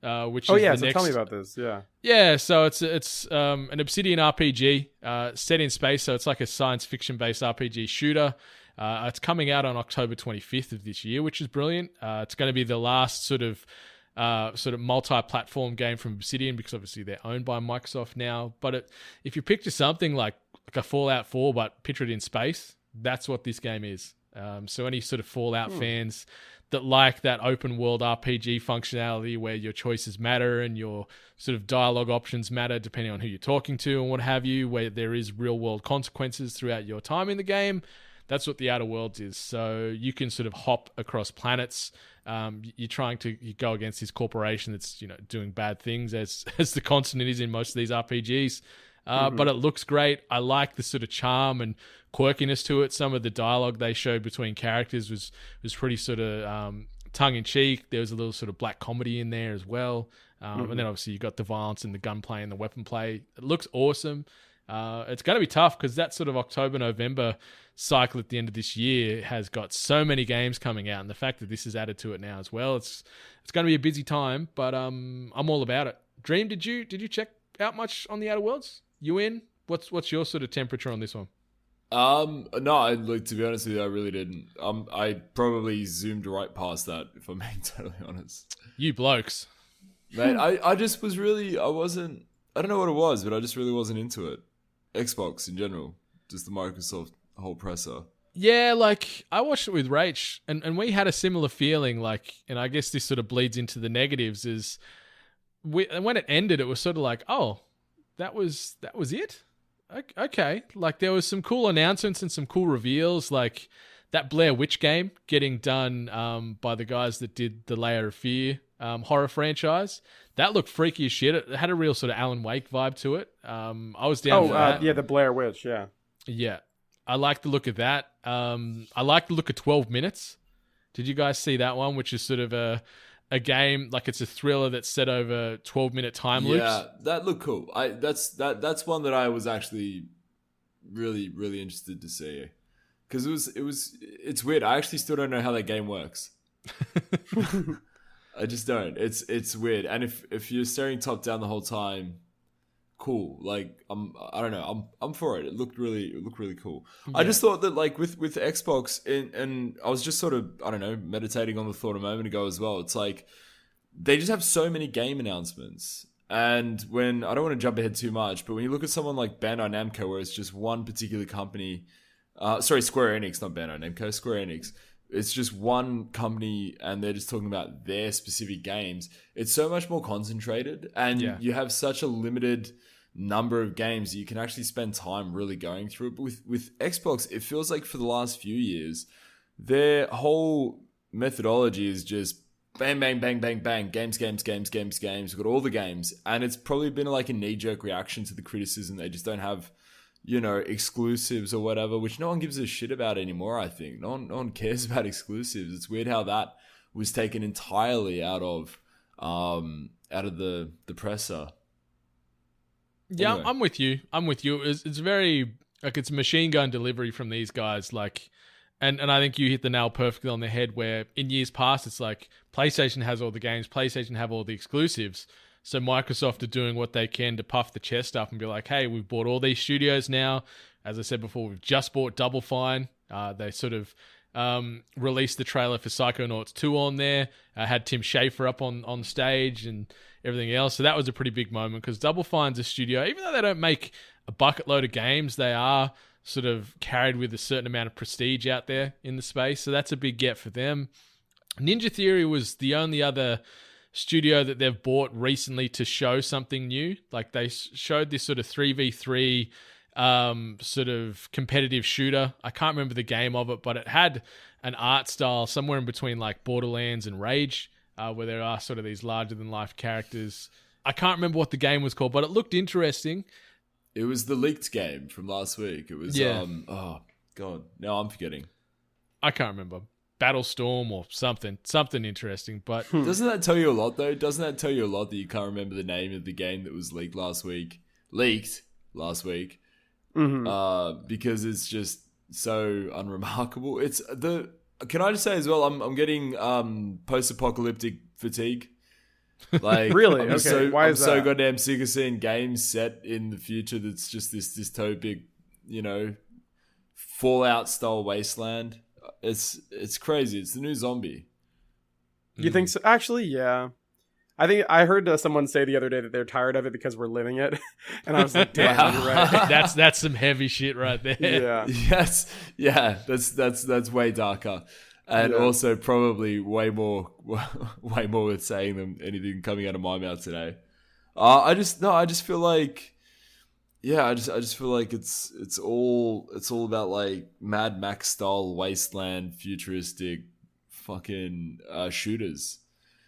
Which is tell me about this. Yeah, so it's an Obsidian RPG set in space, so it's like a science fiction based RPG shooter. It's coming out on October 25th of this year, which is brilliant. It's going to be the last sort of multi-platform game from Obsidian, because obviously they're owned by Microsoft now. But if you picture something like a Fallout 4, but picture it in space, that's what this game is. So any sort of Fallout fans that like that open world RPG functionality where your choices matter and your sort of dialogue options matter depending on who you're talking to and what have you, where there is real world consequences throughout your time in the game, that's what the Outer Worlds is. So you can sort of hop across planets. You go against this corporation that's doing bad things, as the constant is in most of these RPGs. But it looks great. I like the sort of charm and quirkiness to it. Some of the dialogue they showed between characters was pretty sort of tongue-in-cheek. There was a little sort of black comedy in there as well. And then obviously you got the violence and the gunplay and the weapon play. It looks awesome. It's going to be tough because that sort of October-November cycle at the end of this year has got so many games coming out, and the fact that this is added to it now as well, it's going to be a busy time. But I'm all about it. Dream, did you check out much on the Outer Worlds? You in? What's your sort of temperature on this one? No, to be honest with you, I really didn't. I probably zoomed right past that, if I'm being totally honest. You blokes. Mate, I just was really, I don't know what it was, but I just really wasn't into it. Xbox in general, just the Microsoft whole presser. Yeah, like I watched it with Rach, and we had a similar feeling. Like, and I guess this sort of bleeds into the negatives. Is when it ended, it was sort of like, oh, that was it. Okay, like there was some cool announcements and some cool reveals, like that Blair Witch game getting done by the guys that did the Layer of Fear horror franchise. That looked freaky as shit. It had a real sort of Alan Wake vibe to it. I was down for that. Yeah, the Blair Witch, yeah. Yeah. I like the look of that. I like the look of 12 Minutes. Did you guys see that one, which is sort of a game, like it's a thriller that's set over 12-minute time loops? Yeah, that looked cool. That's one that I was actually really, really interested to see. Because it's weird. I actually still don't know how that game works. I just don't. It's weird. And if you're staring top down the whole time, cool. Like I don't know. I'm for it. It looked really cool. Yeah. I just thought that like with Xbox and I was just sort of, I don't know, meditating on the thought a moment ago as well. It's like they just have so many game announcements. And when I don't want to jump ahead too much, but when you look at someone like Bandai Namco, where it's just one particular company, Square Enix, not Bandai Namco, Square Enix. It's just one company and they're just talking about their specific games. It's so much more concentrated and you have such a limited number of games that you can actually spend time really going through it. But with Xbox, it feels like for the last few years, their whole methodology is just bang, bang, bang, bang, bang, games. We've got all the games. And it's probably been like a knee-jerk reaction to the criticism. They just don't have, exclusives or whatever, which no one gives a shit about anymore, I think. No one cares about exclusives. It's weird how that was taken entirely out of the presser. Yeah, Anyway. I'm with you. It's very, like, it's machine gun delivery from these guys, like, and I think you hit the nail perfectly on the head, where in years past, it's like PlayStation has all the games, PlayStation have all the exclusives. So Microsoft are doing what they can to puff the chest up and be like, hey, we've bought all these studios now. As I said before, we've just bought Double Fine. They sort of released the trailer for Psychonauts 2 on there. Had Tim Schafer up on stage and everything else. So that was a pretty big moment because Double Fine's a studio, even though they don't make a bucket load of games, they are sort of carried with a certain amount of prestige out there in the space. So that's a big get for them. Ninja Theory was the only other studio that they've bought recently to show something new. Like they showed this sort of 3v3 sort of competitive shooter. I can't remember the game of it, but it had an art style somewhere in between like Borderlands and Rage, where there are sort of these larger than life characters. I can't remember what the game was called, but it looked interesting. It was the leaked game from last week. It was, oh God, now I'm forgetting. I can't remember. Battlestorm or something interesting, but doesn't that tell you a lot though? Doesn't that tell you a lot that you can't remember the name of the game that was leaked last week? Because it's just so unremarkable. Can I just say as well, I'm getting post-apocalyptic fatigue. Like really? I'm Okay. Why is that? so goddamn sick of seeing games set in the future that's just this dystopic, Fallout style wasteland. It's crazy. It's the new zombie. You think so? Actually, yeah. I think I heard someone say the other day that they're tired of it because we're living it, and I was like, "Damn, you're right." that's some heavy shit right there. Yeah. Yes. Yeah. That's way darker, and also probably way more with saying than anything coming out of my mouth today. I just feel like, I just feel like it's all about like Mad Max style wasteland futuristic fucking shooters.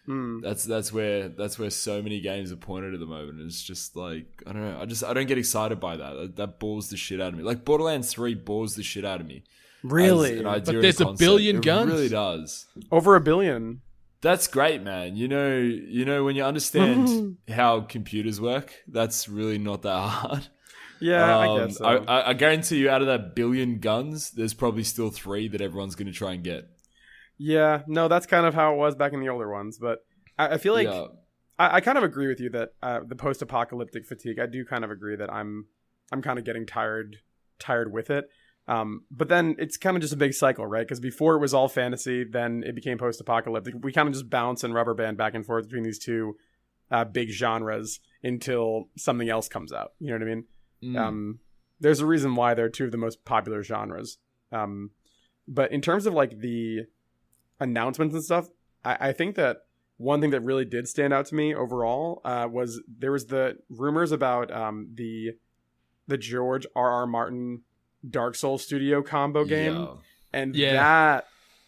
That's where so many games are pointed at the moment. It's just like, I don't know. I don't get excited by that. That bores the shit out of me. Like Borderlands 3 bores the shit out of me. Really? But there's a billion guns. It really does. Over 1 billion. That's great, man. You know when you understand how computers work, that's really not that hard. Yeah, I guess so. I guarantee you, out of that billion guns, there's probably still 3 that everyone's going to try and get. Yeah, no, that's kind of how it was back in the older ones. But I feel like I kind of agree with you that the post-apocalyptic fatigue. I do kind of agree that I'm kind of getting tired with it. But then it's kind of just a big cycle, right? Because before it was all fantasy, then it became post-apocalyptic. We kind of just bounce and rubber band back and forth between these two big genres until something else comes out. You know what I mean? There's a reason why they're two of the most popular genres. But in terms of like the announcements and stuff, I think that one thing that really did stand out to me overall was there was the rumors about the George R.R. Martin Dark Souls Studio combo game, and that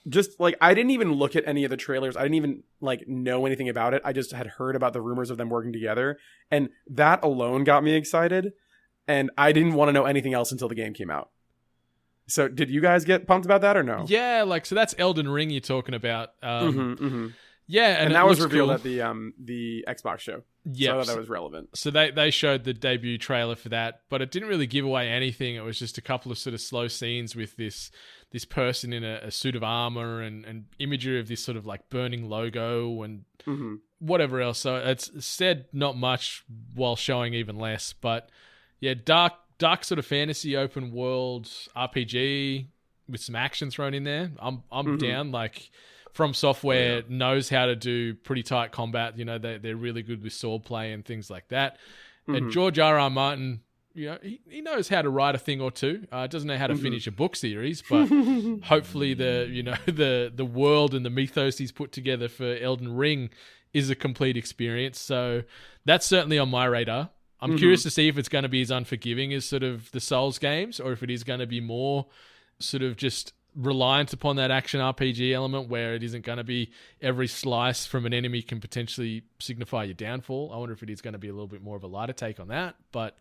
just like I didn't even look at any of the trailers. I didn't even like know anything about it. I just had heard about the rumors of them working together, and that alone got me excited. And I didn't want to know anything else until the game came out. So did you guys get pumped about that or no? Yeah, like so that's Elden Ring you're talking about. Yeah, and that was revealed at the Xbox show. Yeah, so I thought that was relevant. So they showed the debut trailer for that, but it didn't really give away anything. It was just a couple of sort of slow scenes with this person in a suit of armor and imagery of this sort of like burning logo and whatever else. So it's said not much while showing even less, but yeah, dark sort of fantasy open world RPG with some action thrown in there. I'm down. Like From Software knows how to do pretty tight combat. You know, they're really good with sword play and things like that. And George R.R. Martin, you know, he knows how to write a thing or two. Doesn't know how to finish a book series, but hopefully the world and the mythos he's put together for Elden Ring is a complete experience. So that's certainly on my radar. I'm curious to see if it's going to be as unforgiving as sort of the Souls games, or if it is going to be more sort of just reliant upon that action RPG element where it isn't going to be every slice from an enemy can potentially signify your downfall. I wonder if it is going to be a little bit more of a lighter take on that. But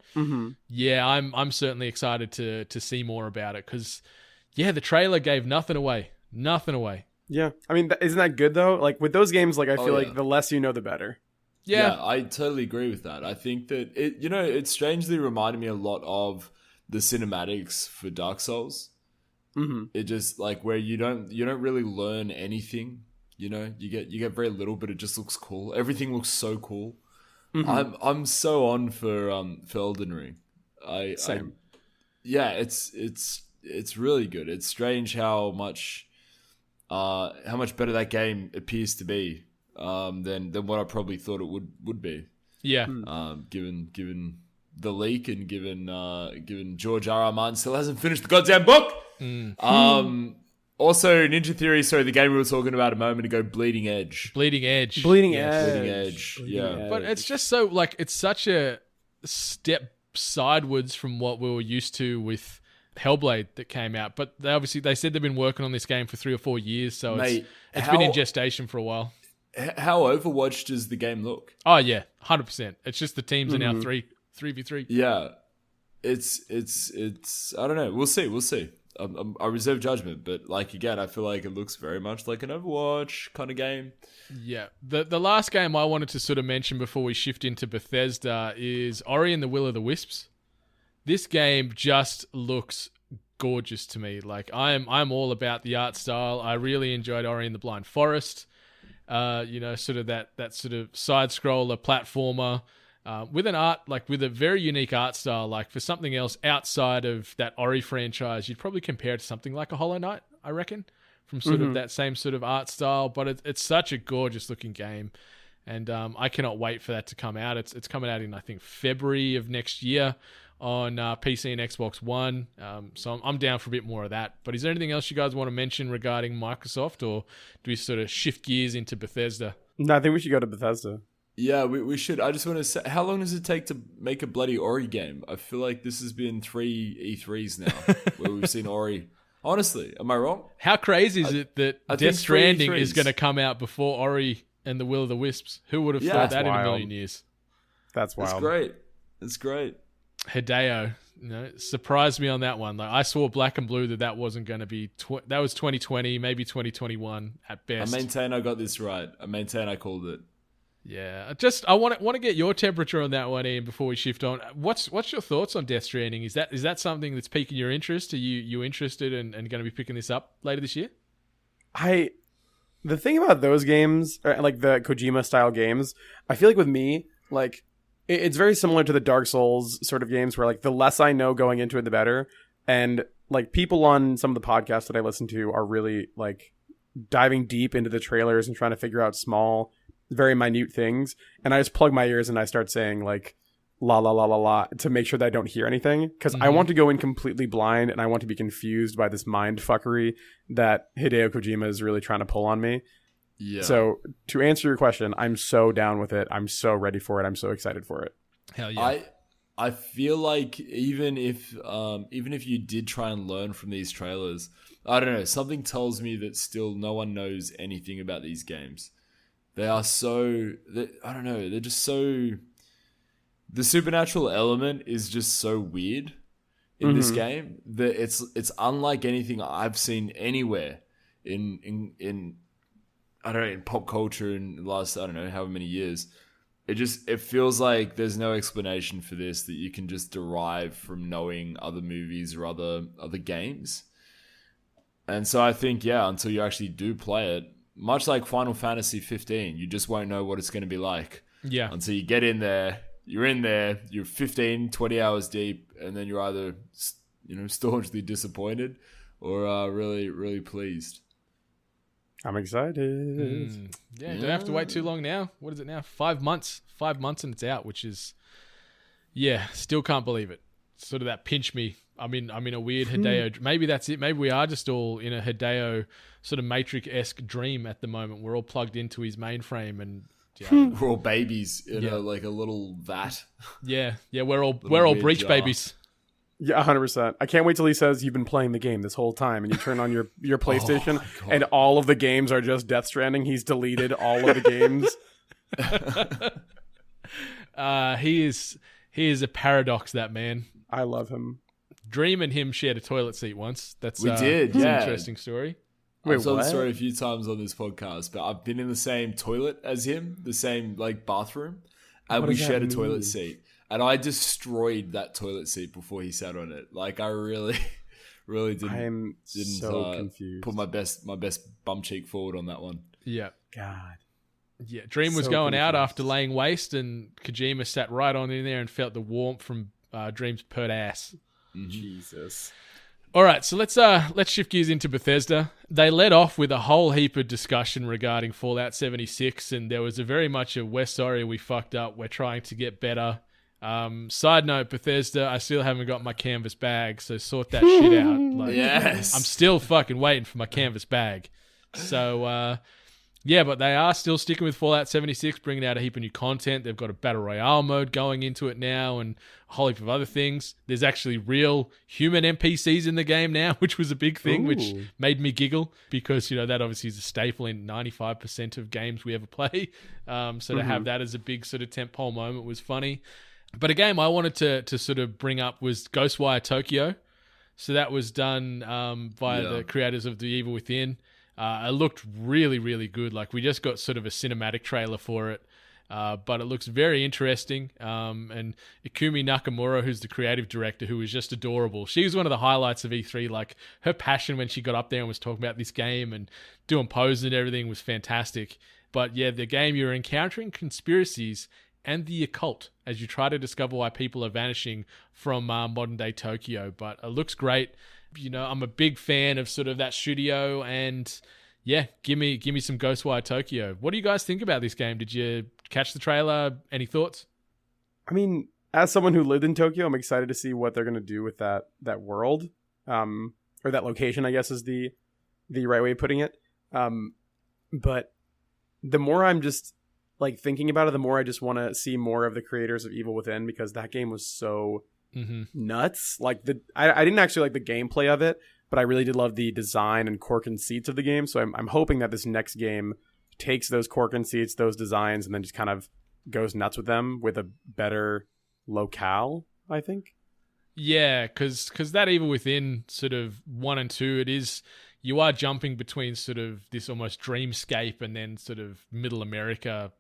yeah, I'm certainly excited to see more about it because yeah, the trailer gave nothing away. Yeah, I mean, isn't that good though? Like with those games, like I feel like the less you know, the better. Yeah, I totally agree with that. I think that it strangely reminded me a lot of the cinematics for Dark Souls. It just like where you don't really learn anything. You know, you get very little, but it just looks cool. Everything looks so cool. I'm so on for Elden Ring. Same. It's really good. It's strange how much how much better that game appears to be than what I probably thought it would be. Yeah. Given the leak and given George R.R. Martin still hasn't finished the goddamn book. Also, Ninja Theory, sorry, the game we were talking about a moment ago, Bleeding Edge. Bleeding Edge. Yeah. But it's just so, like, it's such a step sideways from what we were used to with Hellblade that came out. But they said they've been working on this game for 3 or 4 years, so it's been in gestation for a while. How Overwatch does the game look? Oh, yeah, 100%. It's just the teams are now 3v3. Yeah. It's I don't know. We'll see. I reserve judgment, but like again, I feel like it looks very much like an Overwatch kind of game. Yeah. The last game I wanted to sort of mention before we shift into Bethesda is Ori and the Will of the Wisps. This game just looks gorgeous to me. Like I'm all about the art style. I really enjoyed Ori and the Blind Forest. Sort of that sort of side scroller platformer. With a very unique art style, like for something else outside of that Ori franchise, you'd probably compare it to something like a Hollow Knight, I reckon, from sort of that same sort of art style. But it's such a gorgeous looking game, and I cannot wait for that to come out. It's coming out in, I think, February of next year on PC and Xbox One. So I'm down for a bit more of that. But is there anything else you guys want to mention regarding Microsoft, or do we sort of shift gears into Bethesda? No, I think we should go to Bethesda. Yeah, we should. I just want to say, how long does it take to make a bloody Ori game? I feel like this has been 3 E3s now where we've seen Ori. Honestly, am I wrong? How crazy is it that Death Stranding is going to come out before Ori and the Will of the Wisps? Who would have thought that in a million years? That's wild. It's great. Hideo, surprised me on that one. Like I saw Black and Blue that wasn't going to be. That was 2020, maybe 2021 at best. I maintain I got this right. I maintain I called it. Yeah, I want to get your temperature on that one, Ian, before we shift on. What's your thoughts on Death Stranding? Is that something that's piquing your interest? Are you interested and going to be picking this up later this year? The thing about those games, like the Kojima style games, I feel like with me, like it's very similar to the Dark Souls sort of games, where like the less I know going into it, the better. And like people on some of the podcasts that I listen to are really like diving deep into the trailers and trying to figure out small, very minute things, and I just plug my ears and I start saying like la la la la la to make sure that I don't hear anything, because I want to go in completely blind and I want to be confused by this mind fuckery that Hideo Kojima is really trying to pull on me. Yeah. So to answer your question, I'm so down with it. I'm so ready for it. I'm so excited for it. Hell yeah. I feel like even if you did try and learn from these trailers, I don't know, something tells me that still no one knows anything about these games. They are I don't know, they're just so... The supernatural element is just so weird in this game that it's unlike anything I've seen anywhere in I don't know, in pop culture in the last, I don't know, however many years. It feels like there's no explanation for this that you can just derive from knowing other movies or other games. And so I think, until you actually do play it, much like Final Fantasy 15, you just won't know what it's going to be like. Yeah. Until you get in there, you're 15, 20 hours deep, and then you're either, staunchly disappointed or really, really pleased. I'm excited. Yeah, don't have to wait too long now. What is it now? 5 months. 5 months and it's out, which is, still can't believe it. Sort of that pinch me. I'm in a weird Hideo. Maybe that's it. Maybe we are just all in a Hideo sort of Matrix-esque dream at the moment. We're all plugged into his mainframe and we're all babies in a little vat. Yeah, we're all breach jar. Babies. Yeah, 100%. I can't wait till he says you've been playing the game this whole time, and you turn on your PlayStation, and all of the games are just Death Stranding. He's deleted all of the games. He is a paradox, that man. I love him. Dream and him shared a toilet seat once. We did. That's an interesting story. I've told the story a few times on this podcast, but I've been in the same toilet as him, the same bathroom, and we shared a toilet seat. And I destroyed that toilet seat before he sat on it. Like I really, really didn't so confused. Put my best bum cheek forward on that one. Yeah. God. Yeah. Dream was going out after laying waste, and Kojima sat right on in there and felt the warmth from Dream's pert ass. Jesus. All right, so let's shift gears into Bethesda. They led off with a whole heap of discussion regarding Fallout 76, and there was a very much a we're sorry we fucked up, we're trying to get better. Side note, Bethesda, I still haven't got my canvas bag, so sort that shit out. Like, Yes. I'm still fucking waiting for my canvas bag. So, yeah, but they are still sticking with Fallout 76, bringing out a heap of new content. They've got a Battle Royale mode going into it now and a whole heap of other things. There's actually real human NPCs in the game now, which was a big thing, which made me giggle because, you know, that obviously is a staple in 95% of games we ever play. So to have that as a big sort of tentpole moment was funny. But a game I wanted to sort of bring up was Ghostwire Tokyo. So that was done by the creators of The Evil Within. It looked really, really good. Like, we just got sort of a cinematic trailer for it, but it looks very interesting. And Ikumi Nakamura, who's the creative director, who was just adorable. She was one of the highlights of E3. Like, her passion when she got up there and was talking about this game and doing poses and everything was fantastic. But yeah, the game, you're encountering conspiracies and the occult as you try to discover why people are vanishing from modern day Tokyo. But it looks great. You know, I'm a big fan of sort of that studio, and yeah, give me some Ghostwire Tokyo. What do you guys think about this game? Did you catch the trailer? Any thoughts? I mean, as someone who lived in Tokyo, I'm excited to see what they're going to do with that world, or that location, I guess is the right way of putting it. But the more I'm just like thinking about it, the more I just want to see more of the creators of Evil Within, because that game was so nuts. Like, I didn't actually like the gameplay of it, but I really did love the design and core conceits of the game. So I'm hoping that this next game takes those core conceits, those designs, and then just kind of goes nuts with them with a better locale, I think. Yeah, because that Evil Within sort of 1 and 2, you are jumping between sort of this almost dreamscape and then sort of middle America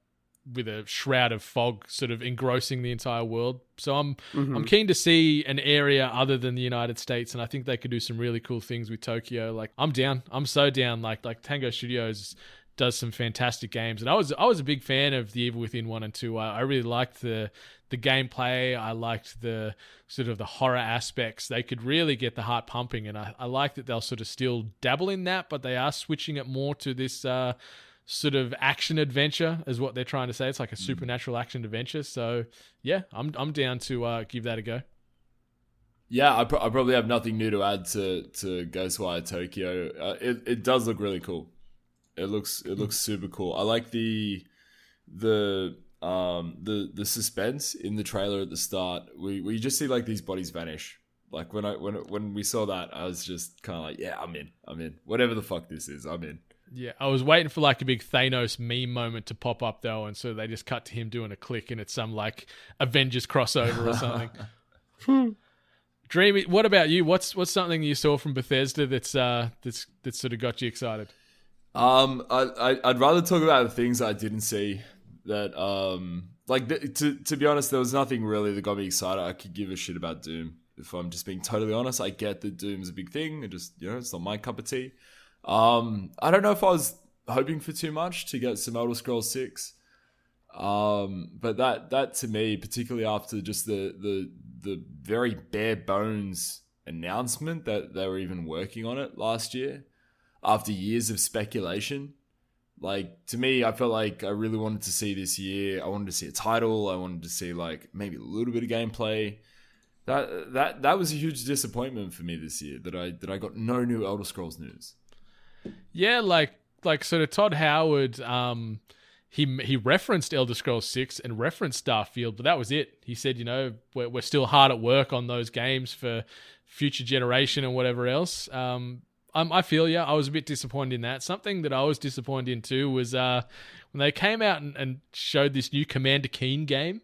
with a shroud of fog sort of engrossing the entire world. So I'm keen to see an area other than the United States, and I think they could do some really cool things with Tokyo. Like, I'm down. I'm so down. Like Tango Studios does some fantastic games, and I was a big fan of The Evil Within 1 and 2. I really liked the gameplay. I liked the sort of the horror aspects. They could really get the heart pumping, and I like that they'll sort of still dabble in that, but they are switching it more to this sort of action adventure is what they're trying to say. It's like a supernatural action adventure. So yeah, I'm down to give that a go. Yeah, I probably have nothing new to add to Ghostwire Tokyo. It does look really cool. It looks super cool. I like the suspense in the trailer at the start. We just see like these bodies vanish. Like when we saw that, I was just kind of like, yeah, I'm in. Whatever the fuck this is, I'm in. Yeah, I was waiting for like a big Thanos meme moment to pop up though, and so they just cut to him doing a click, and it's some like Avengers crossover or something. Dreamy, what about you? What's something you saw from Bethesda that's sort of got you excited? I'd rather talk about the things I didn't see. That to be honest, there was nothing really that got me excited. I could give a shit about Doom. If I'm just being totally honest, I get that Doom's a big thing. It just, it's not my cup of tea. I don't know if I was hoping for too much to get some Elder Scrolls 6. But that to me, particularly after just the very bare bones announcement that they were even working on it last year, after years of speculation, like, to me, I felt like I really wanted to see this year. I wanted to see a title. I wanted to see like maybe a little bit of gameplay. That was a huge disappointment for me this year, that I got no new Elder Scrolls news. Yeah, like sort of Todd Howard, he referenced Elder Scrolls 6 and referenced Starfield, but that was it. He said, we're still hard at work on those games for future generation and whatever else. I feel I was a bit disappointed in that. Something that I was disappointed in too was when they came out and showed this new Commander Keen game.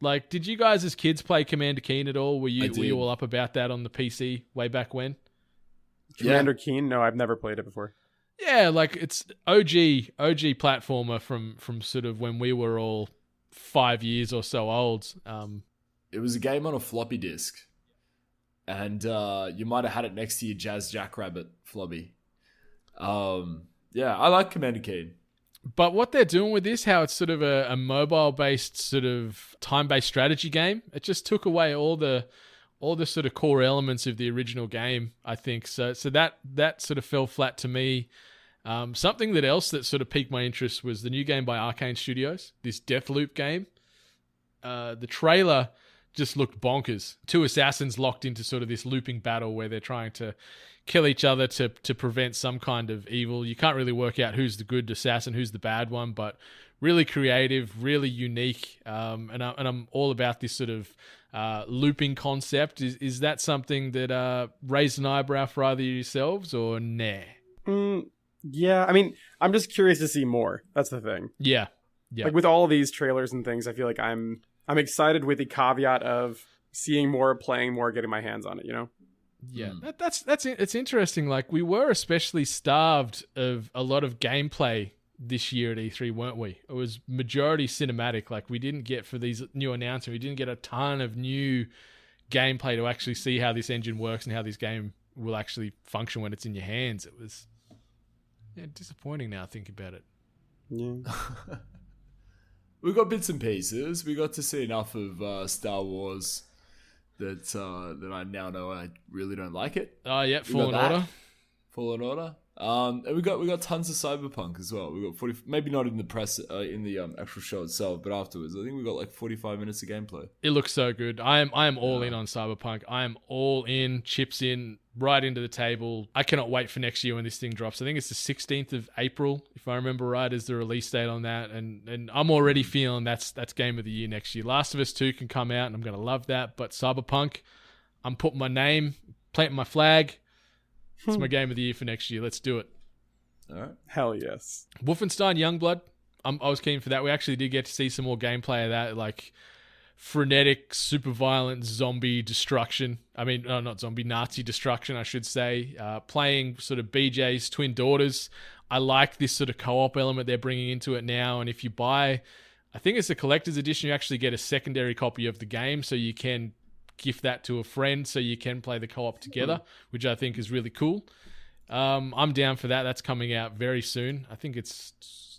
Like, did you guys as kids play Commander Keen at all? Were you all up about that on the PC way back when? Commander Keen? No, I've never played it before. Yeah, like it's OG platformer from sort of when we were all 5 years or so old. It was a game on a floppy disk, and you might have had it next to your Jazz Jackrabbit floppy. Yeah, I like Commander Keen. But what they're doing with this, how it's sort of a mobile-based sort of time-based strategy game, it just took away all the all the sort of core elements of the original game, I think. So that sort of fell flat to me. Something else that sort of piqued my interest was the new game by Arcane Studios, this Deathloop game. The trailer just looked bonkers. Two assassins locked into sort of this looping battle where they're trying to kill each other to prevent some kind of evil. You can't really work out who's the good assassin, who's the bad one, but really creative, really unique. And I'm all about this sort of looping concept. Is that something that raised an eyebrow for either yourselves or nah? Yeah, I mean, I'm just curious to see more. That's the thing. Yeah. Like with all of these trailers and things, I feel like I'm excited with the caveat of seeing more, playing more, getting my hands on it, you know? Yeah, it's interesting. Like, we were especially starved of a lot of gameplay this year at E3, weren't we? It was majority cinematic. Like, we didn't get, for these new announcements, we didn't get a ton of new gameplay to actually see how this engine works and how this game will actually function when it's in your hands. It was disappointing now, think about it. Yeah. We got bits and pieces. We got to see enough of Star Wars that I now know I really don't like it. Oh, yeah, Fallen Order. Fallen Order. And we got tons of Cyberpunk as well. We got 40, maybe not in the press in the actual show itself, but afterwards. I think we got like 45 minutes of gameplay. It looks so good. I am all in on Cyberpunk. I am all in, chips in, right into the table. I cannot wait for next year when this thing drops. I think it's the 16th of April, if I remember right, is the release date on that. And I'm already feeling that's game of the year next year. Last of Us 2 can come out, and I'm going to love that. But Cyberpunk, I'm putting my name, planting my flag. It's my game of the year for next year. Let's do it. All right. Hell yes. Wolfenstein Youngblood. I was keen for that. We actually did get to see some more gameplay of that, like frenetic, super violent zombie destruction. I mean, not zombie, Nazi destruction, I should say. Playing sort of BJ's twin daughters. I like this sort of co-op element they're bringing into it now. And if you buy, I think it's a collector's edition, you actually get a secondary copy of the game, so you can gift that to a friend so you can play the co-op together, which I think is really cool. I'm down for that. That's coming out very soon. I think it's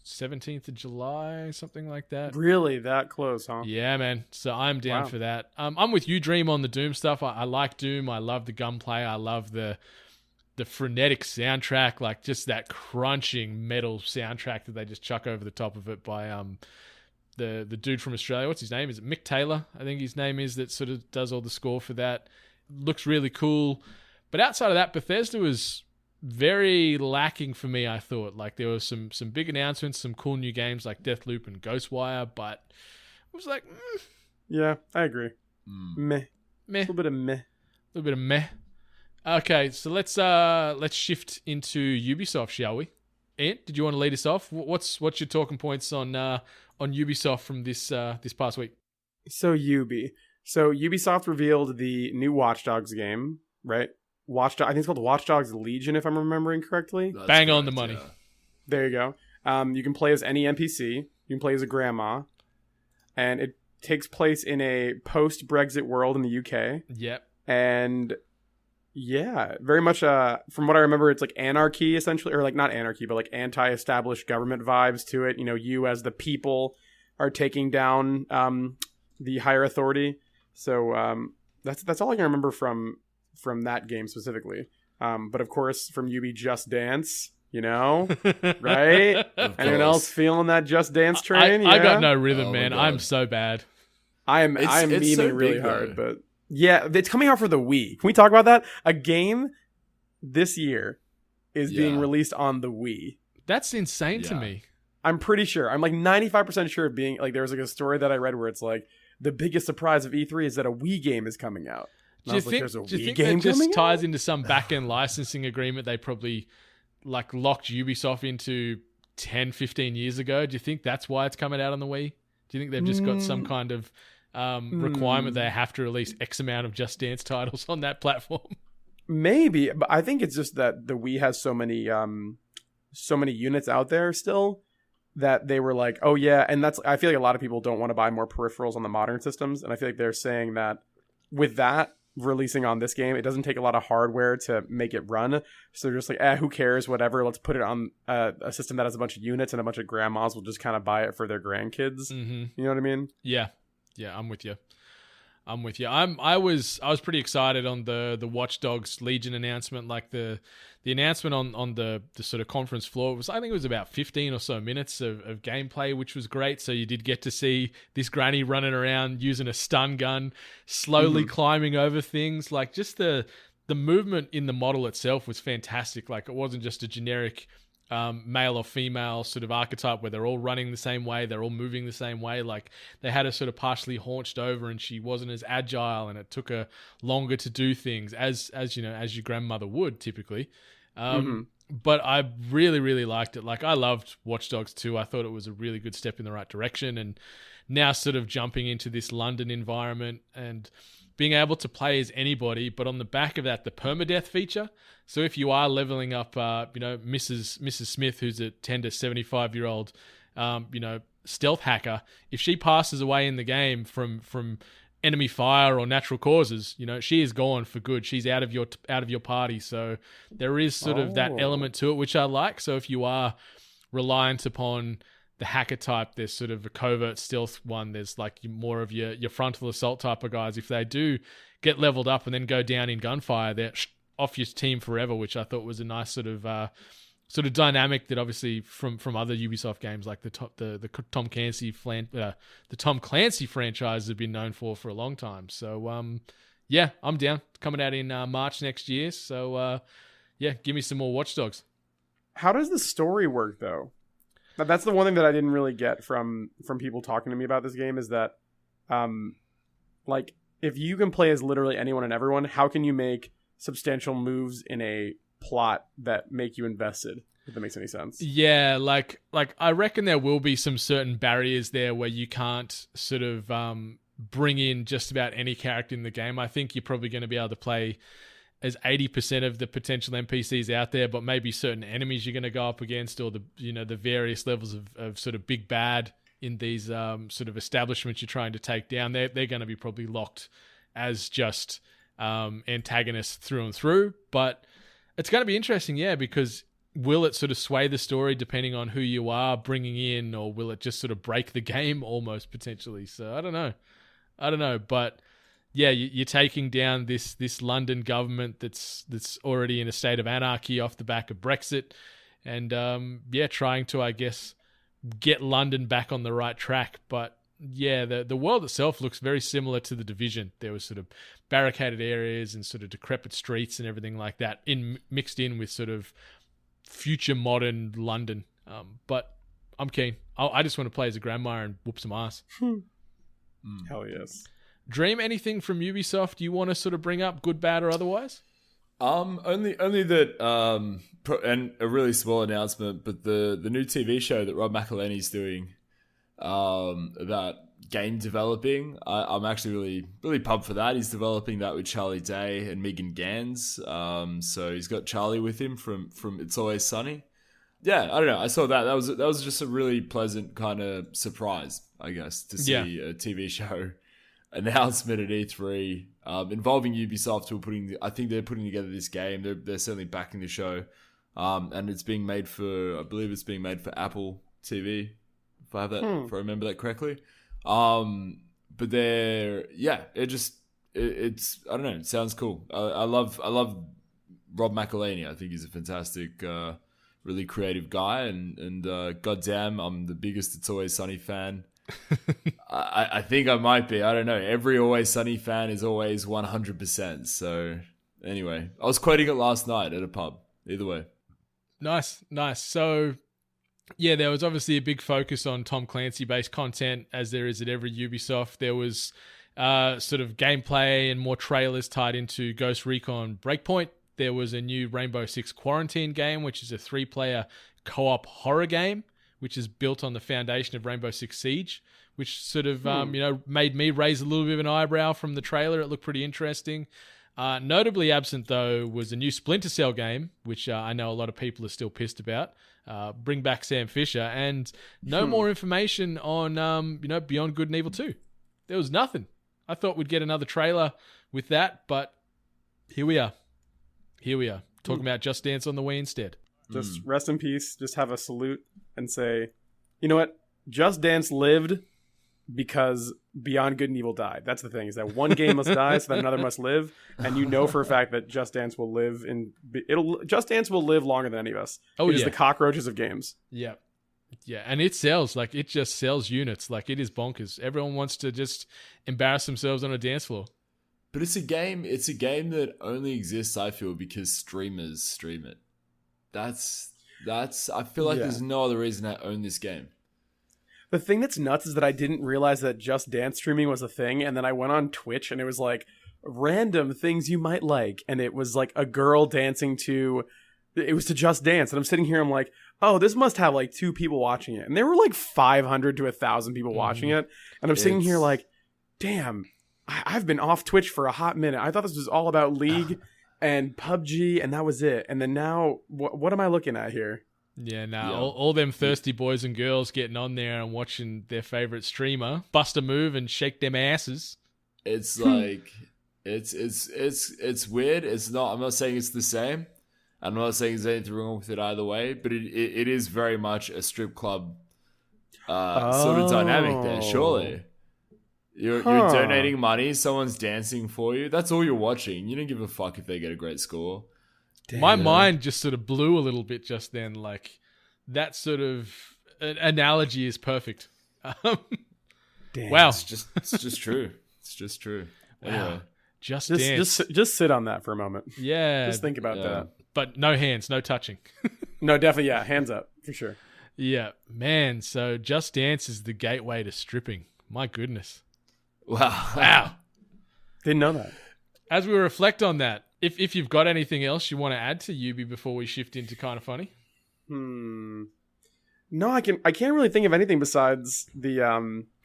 17th of July, something like that. Really? That close, huh? Yeah, man. So I'm down for that. I'm with you, Dream, on the Doom stuff. I like Doom. I love the gunplay. I love the frenetic soundtrack, like just that crunching metal soundtrack that they just chuck over the top of it by the dude from Australia. What's his name? Is it Mick Taylor? I think his name is, that sort of does all the score for that. Looks really cool. But outside of that, Bethesda was very lacking for me, I thought. Like, there were some big announcements, some cool new games like Deathloop and Ghostwire, but it was like, Yeah, I agree. Meh. Meh. A little bit of meh. A little bit of meh. Okay, so let's shift into Ubisoft, shall we? Ant, did you want to lead us off? What's your talking points on Ubisoft from this past week? So Ubisoft revealed the new Watch Dogs game, right? I think it's called Watch Dogs Legion, if I'm remembering correctly. That's Bang on correct, the money. yeah. There you go. You can play as any NPC. You can play as a grandma. And it takes place in a post-Brexit world in the UK. Yep. And yeah, very much from what I remember, it's like anarchy essentially, or like not anarchy, but like anti-established government vibes to it. You know, you as the people are taking down the higher authority. So that's all I can remember from that game specifically. But of course, from Ubi Just Dance, you know, right? Anyone else feeling that Just Dance train? I got no rhythm, Oh, man. my God. I'm so bad. I am memeing so really big, hard, though. but yeah, it's coming out for the Wii. Can we talk about that? A game this year is being released on the Wii. That's insane to Yeah. me. I'm pretty sure. I'm like 95% sure of being like, there was like a story that I read where it's like the biggest surprise of E3 is that a Wii game is coming out. And Do I you was like, think, there's a do you Wii think game that just coming ties out? into some back-end licensing agreement they probably like locked Ubisoft into 10, 15 years ago? Do you think that's why it's coming out on the Wii? Do you think they've just got some kind of requirement they have to release X amount of Just Dance titles on that platform? Maybe, but I think it's just that the Wii has so many units out there still that they were like, oh yeah, and I feel like a lot of people don't want to buy more peripherals on the modern systems, and I feel like they're saying that with that releasing on this game, it doesn't take a lot of hardware to make it run, so they're just like, who cares, whatever, let's put it on a system that has a bunch of units and a bunch of grandmas will just kind of buy it for their grandkids. Mm-hmm. You know what I mean? Yeah, I'm with you. I'm with you. I was pretty excited on the Watch Dogs Legion announcement, like the announcement on the sort of conference floor. I think it was about 15 or so minutes of gameplay, which was great. So you did get to see this granny running around using a stun gun, slowly climbing over things. Like just the movement in the model itself was fantastic. Like it wasn't just a generic male or female sort of archetype where they're all running the same way, they're all moving the same way. Like they had her sort of partially haunched over, and she wasn't as agile, and it took her longer to do things as you know, as your grandmother would typically. But I really, really liked it. Like I loved Watch Dogs 2. I thought it was a really good step in the right direction, and now sort of jumping into this London environment and being able to play as anybody, but on the back of that, the permadeath feature. So if you are leveling up, Mrs. Smith, who's a 10 to 75-year-old, stealth hacker, if she passes away in the game from enemy fire or natural causes, she is gone for good. She's out of your party. So there is sort of that element to it, which I like. So if you are reliant upon the hacker type, there's sort of a covert stealth one. There's like more of your frontal assault type of guys. If they do get leveled up and then go down in gunfire, they're off your team forever, which I thought was a nice sort of dynamic that obviously from other Ubisoft games like the Tom Clancy franchise have been known for a long time. So I'm down. Coming out in March next year. So give me some more Watch Dogs. How does the story work though? That's the one thing that I didn't really get from people talking to me about this game is that, like, if you can play as literally anyone and everyone, how can you make substantial moves in a plot that make you invested, if that makes any sense? Yeah, like I reckon there will be some certain barriers there where you can't sort of bring in just about any character in the game. I think you're probably going to be able to play as 80% of the potential NPCs out there, but maybe certain enemies you're going to go up against, or the various levels of sort of big bad in these sort of establishments you're trying to take down. They're going to be probably locked as just antagonists through and through. But it's going to be interesting, because will it sort of sway the story depending on who you are bringing in, or will it just sort of break the game almost potentially? So I don't know, but yeah, you're taking down this London government that's already in a state of anarchy off the back of Brexit, and trying to, I guess, get London back on the right track. But yeah, the world itself looks very similar to The Division. There was sort of barricaded areas and sort of decrepit streets and everything like that, mixed in with sort of future modern London. But I'm keen. I just want to play as a grandma and whoop some ass. Hell yes. Dream, anything from Ubisoft you want to sort of bring up, good, bad, or otherwise? Only that, and a really small announcement, but the new TV show that Rob McElhenney's doing, about game developing, I'm actually really, really pumped for that. He's developing that with Charlie Day and Megan Gans. So he's got Charlie with him from It's Always Sunny. Yeah, I don't know. I saw that. That was just a really pleasant kind of surprise, I guess, to see a TV show announcement at E3 involving Ubisoft. I think they're putting together this game. They're certainly backing the show, and it's being made I believe it's being made for Apple TV, if I remember that correctly. But it's I don't know. It sounds cool. I love Rob McElhenney. I think he's a fantastic, really creative guy, and goddamn, I'm the biggest It's Always Sunny fan. I think I might be. I don't know. Every Always Sunny fan is always 100%. So anyway, I was quoting it last night at a pub. Either way. Nice. So yeah, there was obviously a big focus on Tom Clancy-based content, as there is at every Ubisoft. There was sort of gameplay and more trailers tied into Ghost Recon Breakpoint. There was a new Rainbow Six Quarantine game, which is a 3-player co-op horror game, which is built on the foundation of Rainbow Six Siege, which sort of made me raise a little bit of an eyebrow from the trailer. It looked pretty interesting. Notably absent, though, was a new Splinter Cell game, which I know a lot of people are still pissed about. Bring back Sam Fisher, and no more information on Beyond Good and Evil 2. There was nothing. I thought we'd get another trailer with that, but here we are. Talking about Just Dance on the Wii instead. Just rest in peace. Just have a salute and say, you know what? Just Dance lived, because Beyond Good and Evil died. That's the thing, is that one game must die so that another must live, and you know for a fact that Just Dance will live Just Dance will live longer than any of us. It is the cockroaches of games. Yeah. Yeah, and it sells. Like, it just sells units. Like, it is bonkers. Everyone wants to just embarrass themselves on a dance floor. But it's a game that only exists, I feel, because streamers stream it. That's I feel like there's no other reason I own this game. The thing that's nuts is that I didn't realize that Just Dance streaming was a thing, and then I went on Twitch and it was like random things you might like, and it was like a girl dancing to Just Dance, and I'm sitting here, I'm like, oh, this must have like 2 people watching it, and there were like 500 to 1,000 people watching it, and I'm sitting here like, damn, I've been off Twitch for a hot minute. I thought this was all about League and PUBG, and that was it. And then now, what am I looking at here? Yeah, all them thirsty boys and girls getting on there and watching their favorite streamer bust a move and shake them asses. It's like it's weird. It's not. I'm not saying it's the same. I'm not saying there's anything wrong with it either way. But it is very much a strip club sort of dynamic there. Surely. You're donating money, someone's dancing for you. That's all you're watching. You don't give a fuck if they get a great score. Damn. My mind just sort of blew a little bit just then. Like, that sort of analogy is perfect. Damn. Wow. It's just true. It's just true. Anyway. Wow. Just Dance. Just sit on that for a moment. Yeah. Just think about that. But no hands, no touching. No, definitely, yeah. Hands up, for sure. Yeah. Man, so Just Dance is the gateway to stripping. My goodness. Wow. Didn't know that. As we reflect on that, if you've got anything else you want to add to Yubi before we shift into kind of funny? No, I can't really think of anything besides the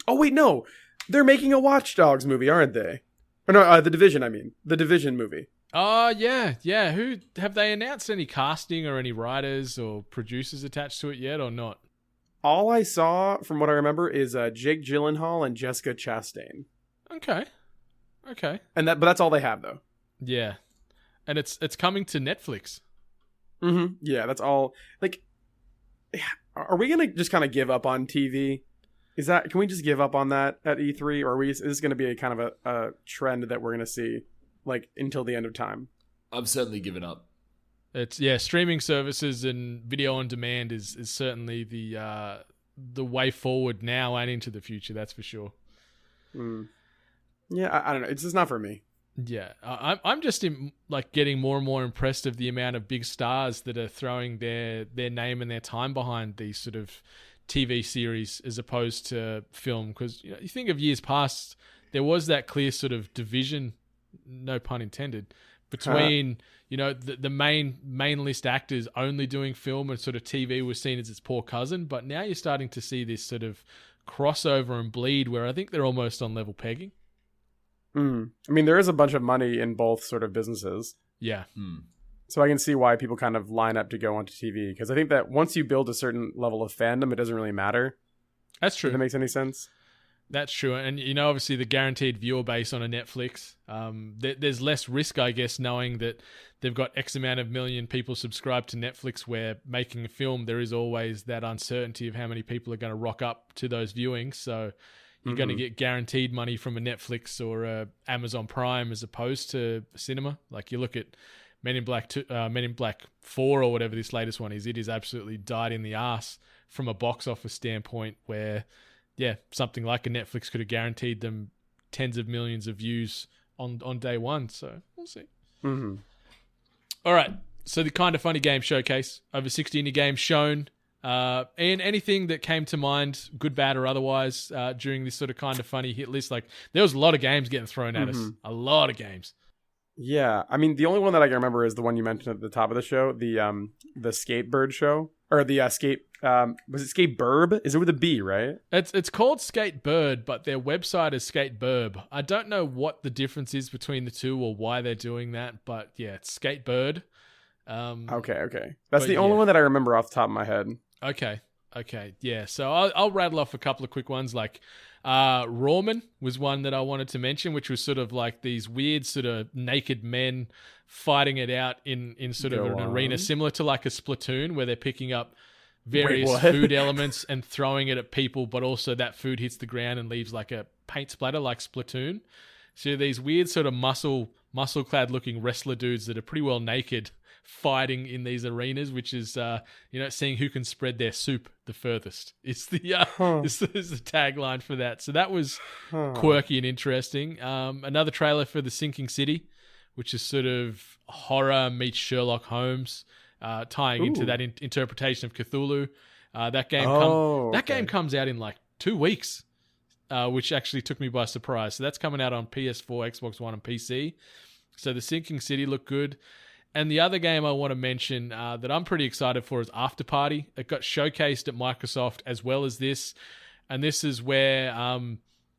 oh wait, no. They're making a Watch Dogs movie, aren't they? Or no, The Division, I mean. The Division movie. Oh, yeah. Who have they announced any casting or any writers or producers attached to it yet or not? All I saw, from what I remember, is Jake Gyllenhaal and Jessica Chastain. Okay. But that's all they have, though. Yeah, and it's coming to Netflix. Mm-hmm. Yeah, that's all. Like, are we gonna just kind of give up on TV? Can we just give up on that at E3, or is this gonna be a kind of a trend that we're gonna see, like, until the end of time? I've certainly given up. It's streaming services and video on demand is certainly the way forward now and into the future. That's for sure. Yeah, I don't know. It's just not for me. Yeah, I'm just getting more and more impressed of the amount of big stars that are throwing their name and their time behind these sort of TV series as opposed to film. Because you think of years past, there was that clear sort of division, no pun intended, between the main list actors only doing film, and sort of TV was seen as its poor cousin. But now you're starting to see this sort of crossover and bleed where I think they're almost on level pegging. I mean, there is a bunch of money in both sort of businesses. Yeah. So I can see why people kind of line up to go onto TV, because I think that once you build a certain level of fandom, it doesn't really matter. That's true. If that makes any sense. That's true. And, obviously the guaranteed viewer base on a Netflix, there's less risk, I guess, knowing that they've got X amount of million people subscribed to Netflix, where making a film, there is always that uncertainty of how many people are going to rock up to those viewings. So you're going to get guaranteed money from a Netflix or a Amazon Prime as opposed to cinema. Like, you look at Men in Black 4 or whatever this latest one is, it is absolutely died in the ass from a box office standpoint, where, yeah, something like a Netflix could have guaranteed them tens of millions of views on day one. So we'll see. All right. So the Kind of Funny Game Showcase, over 60 indie games shown. And anything that came to mind, good, bad, or otherwise, during this sort of Kind of Funny hit list? Like, there was a lot of games getting thrown at us. A lot of games. Yeah, I mean, the only one that I can remember is the one you mentioned at the top of the show, the Skatebird show, or the was it Skateburb? Is it with a B, right? It's called Skatebird, but their website is Skateburb. I don't know what the difference is between the two or why they're doing that, but yeah, it's Skatebird. Okay. That's the only one that I remember off the top of my head. Okay, yeah. So I'll rattle off a couple of quick ones. Like, Rawman was one that I wanted to mention, which was sort of like these weird sort of naked men fighting it out in sort of an arena similar to like a Splatoon, where they're picking up various what? food elements and throwing it at people, but also that food hits the ground and leaves like a paint splatter like Splatoon. So these weird sort of muscle-clad looking wrestler dudes that are pretty well naked fighting in these arenas, which is, seeing who can spread their soup the furthest. It's the is the tagline for that. So that was quirky and interesting. Another trailer for The Sinking City, which is sort of horror meets Sherlock Holmes, tying into that interpretation of Cthulhu. That game comes out in like 2 weeks, which actually took me by surprise. So that's coming out on PS4, Xbox One, and PC. So The Sinking City looked good. And the other game I want to mention that I'm pretty excited for is After Party. It got showcased at Microsoft as well as this. And this is where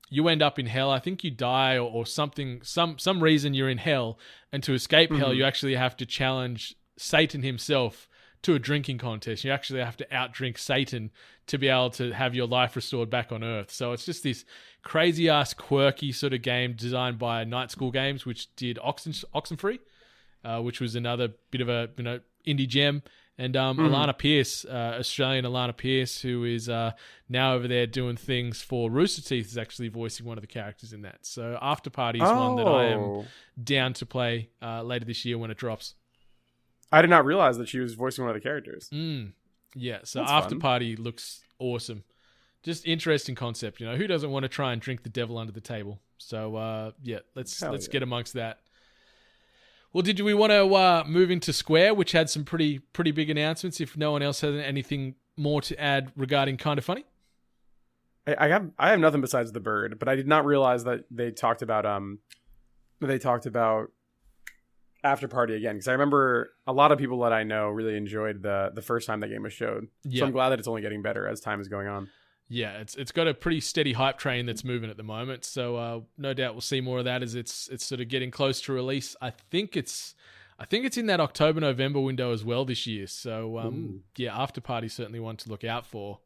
you end up in hell. I think you die or something, some reason you're in hell. And to escape hell, you actually have to challenge Satan himself to a drinking contest. You actually have to outdrink Satan to be able to have your life restored back on Earth. So it's just this crazy-ass, quirky sort of game designed by Night School Games, which did Oxenfree. Which was another bit of a indie gem, and Alana Pierce, Australian Alana Pierce, who is now over there doing things for Rooster Teeth, is actually voicing one of the characters in that. So After Party is one that I am down to play later this year when it drops. I did not realize that she was voicing one of the characters. Yeah, so That's After fun. Party looks awesome. Just interesting concept, who doesn't want to try and drink the devil under the table? So let's get amongst that. Well, did we want to move into Square, which had some pretty big announcements? If no one else has anything more to add regarding Kind of Funny, I have nothing besides the bird, but I did not realize that they talked about After Party again, because I remember a lot of people that I know really enjoyed the first time that game was showed. Yeah. So I'm glad that it's only getting better as time is going on. Yeah, it's got a pretty steady hype train that's moving at the moment. So no doubt we'll see more of that as it's sort of getting close to release. I think it's in that October-November window as well this year. So After Party certainly one to look out for.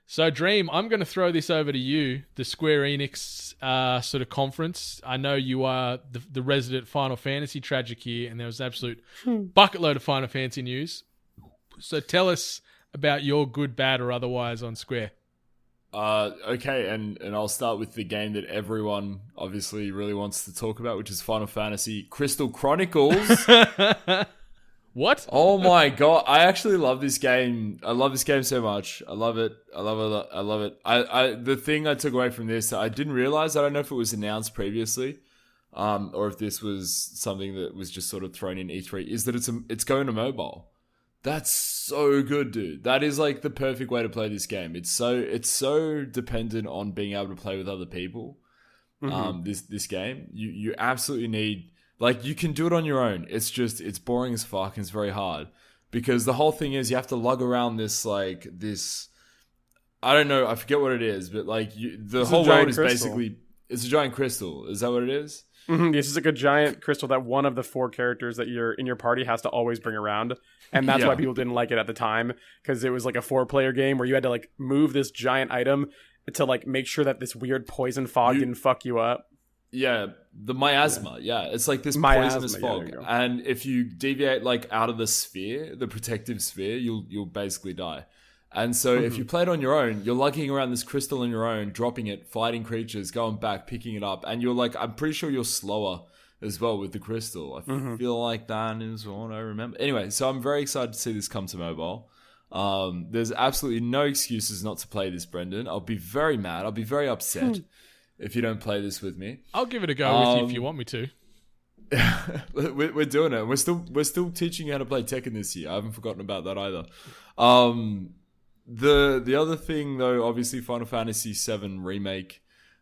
So Dream, I'm going to throw this over to you. The Square Enix sort of conference. I know you are the resident Final Fantasy tragic here, and there was an absolute bucket load of Final Fantasy news. So tell us about your good, bad, or otherwise on Square. Okay, and I'll start with the game that everyone obviously really wants to talk about, which is Final Fantasy Crystal Chronicles. What? Oh my god, I actually love this game. I love this game so much. I love it. I love it. The thing I took away from this, I didn't realize, I don't know if it was announced previously, or if this was something that was just sort of thrown in E3, is that it's going to mobile. That's so good, dude. That is like the perfect way to play this game. It's so dependent on being able to play with other people. This game, you absolutely need, like, you can do it on your own. It's boring as fuck and it's very hard because the whole thing is you have to lug around this I don't know, I forget what it is, but like the whole world is basically, it's a giant crystal. Is that what it is? This is like a giant crystal that one of the 4 characters that you're in your party has to always bring around. And that's why people didn't like it at the time, because it was like a 4-player game where you had to like move this giant item to like make sure that this weird poison fog didn't fuck you up. Yeah, the miasma. Yeah, it's like this poisonous fog. And if you deviate like out of the sphere, the protective sphere, you'll basically die. And so if you play it on your own, you're lugging around this crystal on your own, dropping it, fighting creatures, going back, picking it up. And you're like, I'm pretty sure you're slower as well with the crystal. I feel like that is what I remember. Anyway, so I'm very excited to see this come to mobile. There's absolutely no excuses not to play this, Brendan. I'll be very mad. I'll be very upset if you don't play this with me. I'll give it a go with you if you want me to. We're doing it. We're still teaching you how to play Tekken this year. I haven't forgotten about that either. The other thing though, obviously Final Fantasy VII Remake,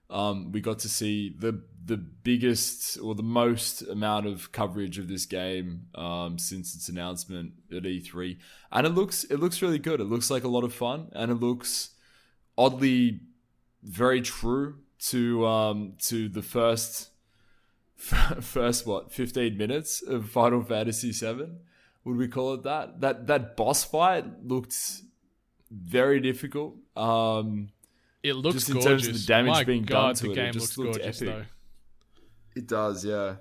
we got to see the biggest or the most amount of coverage of this game since its announcement at E3, and it looks really good. It looks like a lot of fun, and it looks oddly very true to the first 15 minutes of Final Fantasy VII. Would we call it that? That boss fight looked very difficult. It looks just in gorgeous. terms of the damage My being God, done to the it. game It just looks looked gorgeous, epic. though. It does, yeah.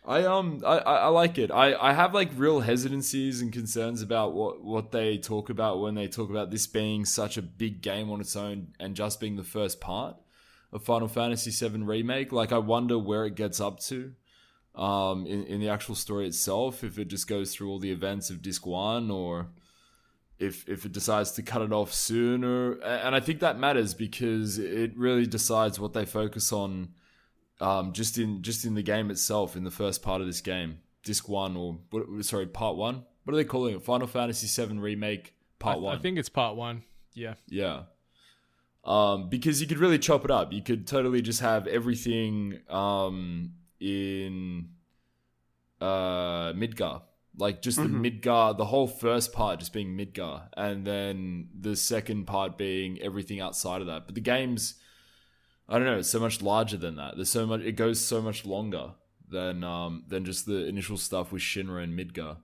I like it. I have like real hesitancies and concerns about what they talk about when they talk about this being such a big game on its own and just being the first part of Final Fantasy VII Remake. Like, I wonder where it gets up to in the actual story itself, if it just goes through all the events of Disc 1, or if it decides to cut it off sooner. And I think that matters because it really decides what they focus on just in the game itself, in the first part of this game. Disc 1, or Part 1? What are they calling it? Final Fantasy VII Remake Part 1. I think it's Part 1. Yeah. Yeah. Because you could really chop it up. You could totally just have everything in Midgar. Like, just the Midgar, the whole first part just being Midgar, and then the second part being everything outside of that. But the game's, I don't know, it's so much larger than that. There's so much, it goes so much longer than just the initial stuff with Shinra and Midgar.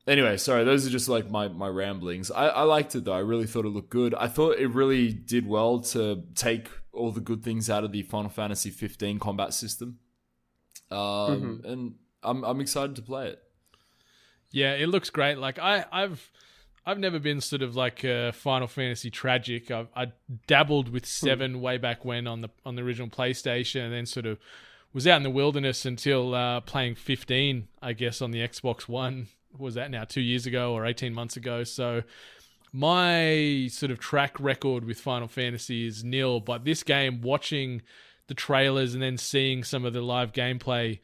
Anyway, sorry, those are just like my ramblings. I liked it though. I really thought it looked good. I thought it really did well to take all the good things out of the Final Fantasy 15 combat system. And I'm excited to play it. Yeah, it looks great. Like, I've never been sort of like a Final Fantasy tragic. I dabbled with 7 way back when on the original PlayStation, and then sort of was out in the wilderness until playing 15, I guess, on the Xbox One. What was that now? 2 years ago or 18 months ago. So my sort of track record with Final Fantasy is nil. But this game, watching the trailers and then seeing some of the live gameplay,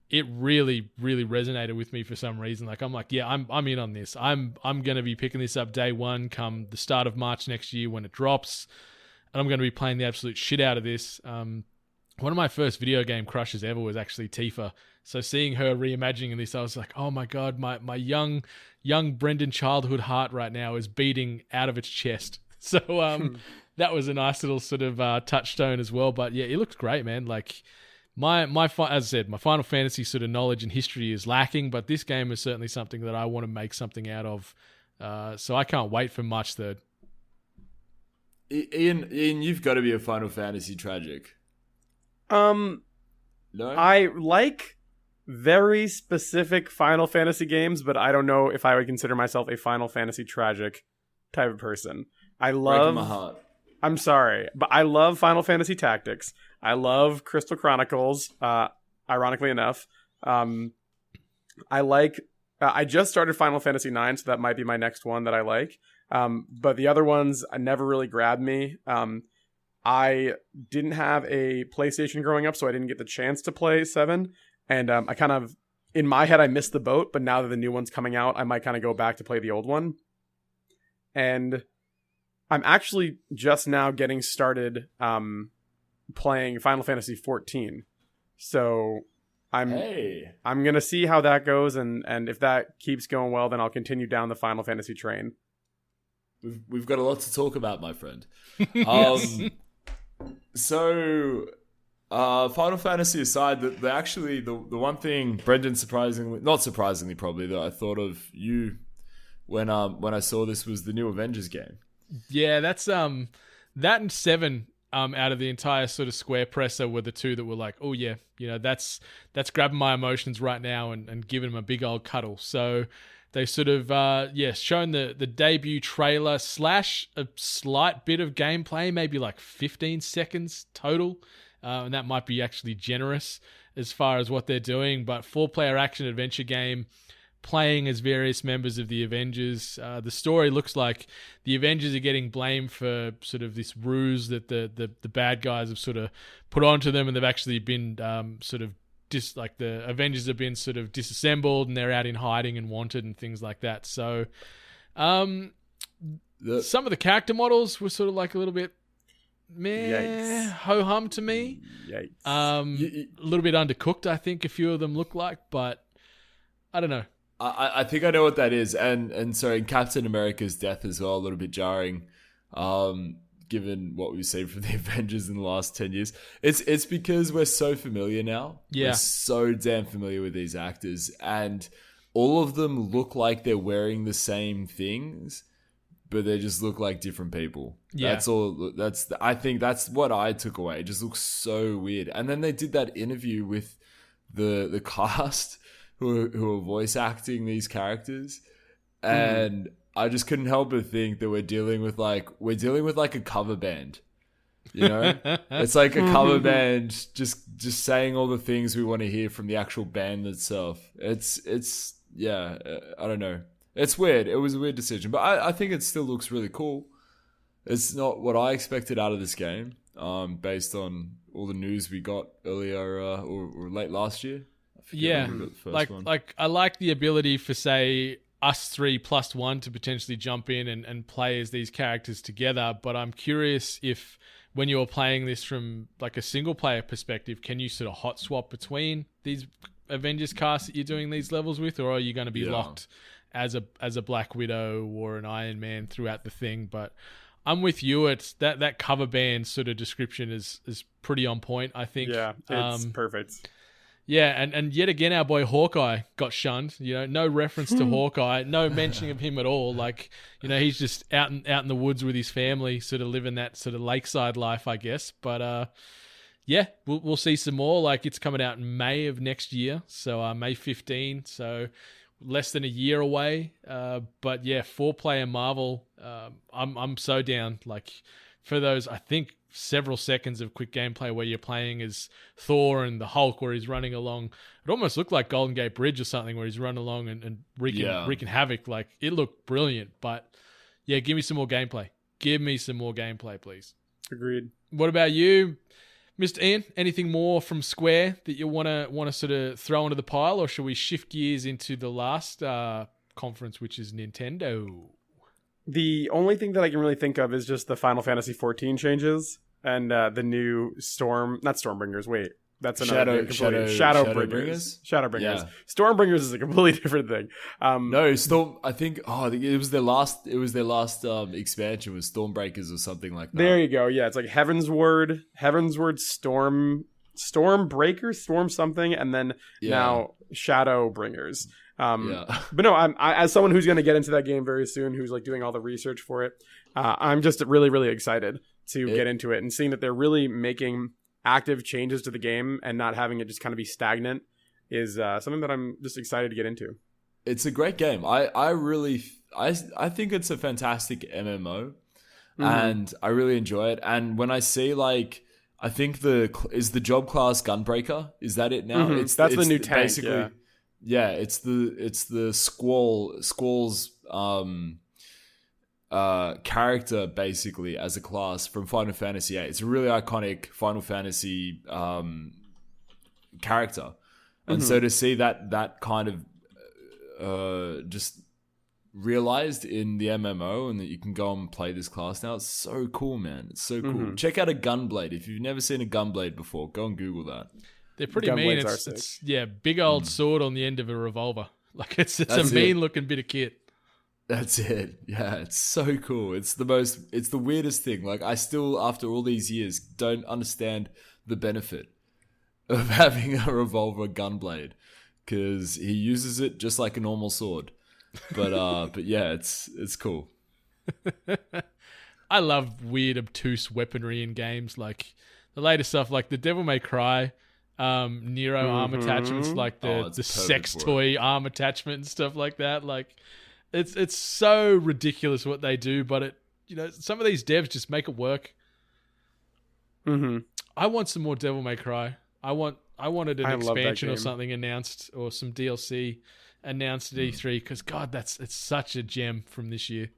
it really, really resonated with me for some reason. Like, I'm like, yeah, I'm in on this. I'm going to be picking this up day one, come the start of March next year when it drops, and I'm going to be playing the absolute shit out of this. One of my first video game crushes ever was actually Tifa. So seeing her reimagining this, I was like, oh my God, my young Brendan childhood heart right now is beating out of its chest. So that was a nice little sort of touchstone as well. But yeah, it looks great, man. Like, as I said, my Final Fantasy sort of knowledge and history is lacking, but this game is certainly something that I want to make something out of. So I can't wait for March 3rd. Ian, you've got to be a Final Fantasy tragic. No? I like very specific Final Fantasy games, but I don't know if I would consider myself a Final Fantasy tragic type of person. Breaking my heart. I'm sorry, but I love Final Fantasy Tactics. I love Crystal Chronicles, ironically enough. I just started Final Fantasy IX, so that might be my next one that I like. But the other ones never really grabbed me. I didn't have a PlayStation growing up, so I didn't get the chance to play 7. And I kind of, in my head, I missed the boat. But now that the new one's coming out, I might kind of go back to play the old one. And I'm actually just now getting started playing Final Fantasy 14. So I'm gonna see how that goes, and if that keeps going well, then I'll continue down the Final Fantasy train. We've got a lot to talk about, my friend. So Final Fantasy aside, the one thing, Brendan, not surprisingly probably, that I thought of you when I saw this was the new Avengers game. Yeah, that's that and 7 out of the entire sort of square presser were the two that were like, oh yeah, that's grabbing my emotions right now and giving them a big old cuddle. So they sort of shown the debut trailer / a slight bit of gameplay, maybe like 15 seconds total, and that might be actually generous as far as what they're doing. But 4-player action adventure game, playing as various members of the Avengers. The story looks like the Avengers are getting blamed for sort of this ruse that the bad guys have sort of put onto them, and they've actually been the Avengers have been sort of disassembled, and they're out in hiding and wanted and things like that. So some of the character models were sort of like a little bit ho-hum to me. Yikes. A little bit undercooked, I think a few of them look like, but I don't know. I think I know what that is, and sorry, Captain America's death as well, a little bit jarring, given what we've seen from the Avengers in the last 10 years. It's because we're so familiar now. Yeah. We're so damn familiar with these actors, and all of them look like they're wearing the same things, but they just look like different people. Yeah. That's all. I think that's what I took away. It just looks so weird. And then they did that interview with the cast who are voice acting these characters, and I just couldn't help but think that we're dealing with like a cover band. You know, it's like a cover band just saying all the things we want to hear from the actual band itself. It's yeah, I don't know. It's weird. It was a weird decision, but I think it still looks really cool. It's not what I expected out of this game, based on all the news we got earlier or late last year. Yeah, like I like the ability for, say, us 3 plus 1 to potentially jump in and play as these characters together. But I'm curious if when you're playing this from like a single player perspective, can you sort of hot swap between these Avengers cast that you're doing these levels with, or are you going to be locked as a Black Widow or an Iron Man throughout the thing? But I'm with you. It's that cover band sort of description is pretty on point, I think. Yeah, it's perfect. Yeah, and yet again, our boy Hawkeye got shunned. You know, no reference to Hawkeye, no mentioning of him at all. Like, you know, he's just out in the woods with his family, sort of living that sort of lakeside life, I guess. But yeah, we'll see some more. Like, it's coming out in May of next year, so May 15. So less than a year away. But yeah, 4-player Marvel. I'm so down. Like, for those, I think, several seconds of quick gameplay where you're playing as Thor and the Hulk, where he's running along. It almost looked like Golden Gate Bridge or something, where he's running along and wreaking havoc. Like, it looked brilliant. But yeah, give me some more gameplay. Give me some more gameplay, please. Agreed. What about you, Mr. Ian? Anything more from Square that you want to sort of throw into the pile, or should we shift gears into the last conference, which is Nintendo? The only thing that I can really think of is just the Final Fantasy 14 changes and the new not Stormbringers. Wait, that's another Shadowbringers. Shadowbringers. Yeah. Stormbringers is a completely different thing. No, I think it was their last expansion was Stormbreakers or something like that. There you go. Yeah, it's like Heavensward, Stormbreaker, Storm something, and then now Shadowbringers. But no, I as someone who's going to get into that game very soon, who's like doing all the research for it, I'm just really, really excited to get into it and seeing that they're really making active changes to the game and not having it just kind of be stagnant is something that I'm just excited to get into. It's a great game. I think it's a fantastic MMO, and I really enjoy it. And when I see like, I think is the job class Gunbreaker, is that it now? That's the new tank, basically. Yeah, it's the Squall's character basically as a class from Final Fantasy VIII. It's a really iconic Final Fantasy character, and so to see that kind of just realized in the MMO and that you can go and play this class now, it's so cool, man. It's so cool. Check out a Gunblade. If you've never seen a Gunblade before, go and Google that. They're pretty mean. It's big old sword on the end of a revolver. Like it's a mean looking bit of kit. That's it. Yeah, it's so cool. It's the weirdest thing. Like, I still, after all these years, don't understand the benefit of having a revolver Gunblade, because he uses it just like a normal sword. But yeah, it's cool. I love weird, obtuse weaponry in games. Like the latest stuff, like the Devil May Cry Nero arm attachments, like the sex toy arm attachment and stuff like that. Like it's so ridiculous what they do, but some of these devs just make it work. I want some more Devil May Cry. I wanted an expansion or something announced, or some DLC announced at E3, because God, it's such a gem from this year.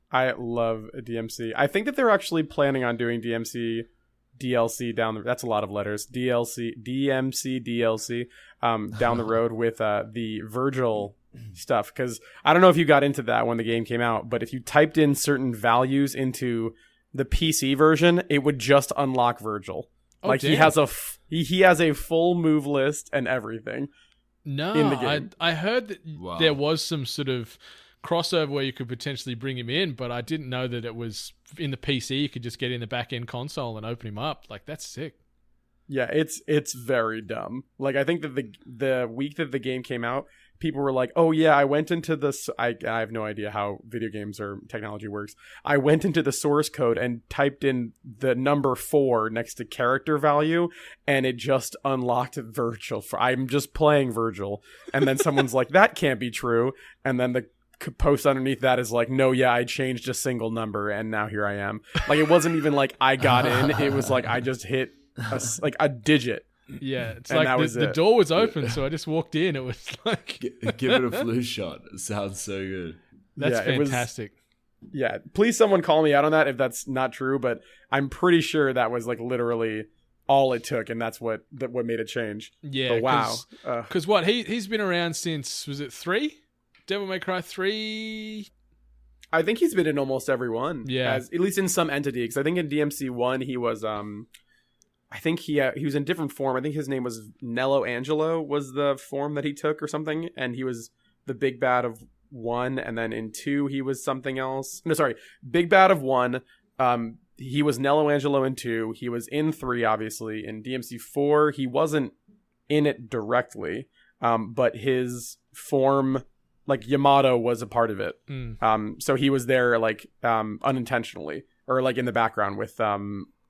I love DMC. I think that they're actually planning on doing DLC down that's a lot of letters. DMC DLC down the road with the Virgil stuff, because I don't know if you got into that when the game came out, but if you typed in certain values into the PC version, it would just unlock Virgil. Like damn. he has a full move list and everything. No, in the game. I heard that there was some sort of crossover where you could potentially bring him in, but I didn't know that it was in the PC. You could just get in the back end console and open him up. Like, that's sick. Yeah, it's very dumb. Like, I think that the week that the game came out, people were like, oh yeah, I went into this. I have no idea how video games or technology works. I went into the source code and typed in the number 4 next to character value, and it just unlocked Virgil. I'm just playing Virgil. And then someone's like, that can't be true. And then the post underneath that is like, no, yeah, I changed a single number and now here I am. Like, it wasn't even like I got in. It was like I just hit a digit. Yeah, it's and like the door was open, so I just walked in. It was like... Give it a flu shot. It sounds so good. That's fantastic. Yeah, please someone call me out on that if that's not true, but I'm pretty sure that was like literally all it took, and that's what made it change. Yeah, but wow. Because what, he's been around since, was it 3? Devil May Cry 3? I think he's been in almost every one. Yeah. At least in some entity, because I think in DMC 1 he was... I think he was in different form. I think his name was Nello Angelo was the form that he took or something. And he was the big bad of 1. And then in 2, he was something else. No, sorry. Big bad of 1. He was Nello Angelo in 2. He was in 3, obviously. In DMC 4, he wasn't in it directly. But his form, like Yamato, was a part of it. So he was there like unintentionally, or like in the background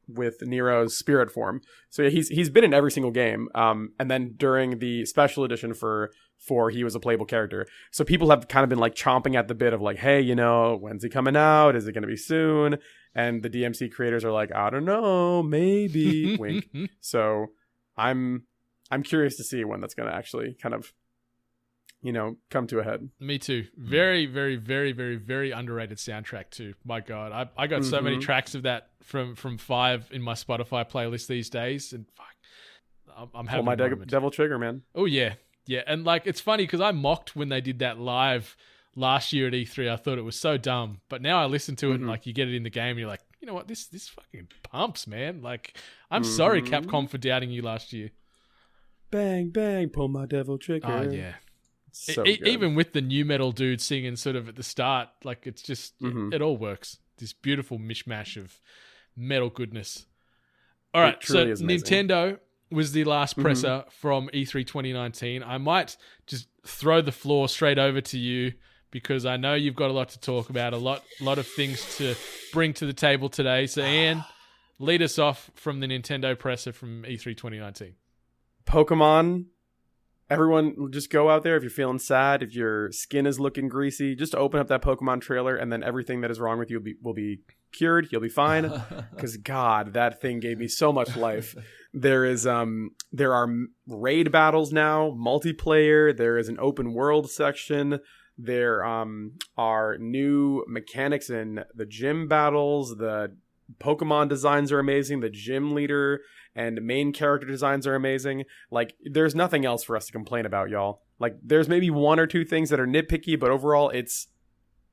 with Nero's spirit form. So yeah, he's been in every single game. And then during the special edition for 4, he was a playable character. So people have kind of been like chomping at the bit of like, hey, when's he coming out? Is it going to be soon? And the DMC creators are like, I don't know, maybe. Wink. So I'm curious to see when that's going to actually kind of, come to a head. Me too. Very, very, very, very, very underrated soundtrack too. My God, I got so many tracks of that from 5 in my Spotify playlist these days, and fuck, I'm having my Devil Trigger, man. Oh yeah, and like it's funny because I mocked when they did that live last year at E3. I thought it was so dumb, but now I listen to it and like you get it in the game, and you're like, you know what, this fucking pumps, man. Like, I'm sorry, Capcom, for doubting you last year. Bang bang, pull my Devil Trigger. Oh yeah. So even with the new metal dude singing sort of at the start, like it's just it all works. This beautiful mishmash of metal goodness. All right, so Nintendo was the last presser from E3 2019. I might just throw the floor straight over to you because I know you've got a lot to talk about, a lot of things to bring to the table today. So Ian, lead us off from the Nintendo presser from E3 2019. Pokemon. Everyone, just go out there. If you're feeling sad, if your skin is looking greasy, just open up that Pokemon trailer, and then everything that is wrong with you will be cured. You'll be fine. Because God, that thing gave me so much life. There are raid battles now, multiplayer. There is an open world section. There are new mechanics in the gym battles. The Pokemon designs are amazing. The gym leader and main character designs are amazing. Like, there's nothing else for us to complain about, y'all. Like, there's maybe 1 or 2 things that are nitpicky, but overall, it's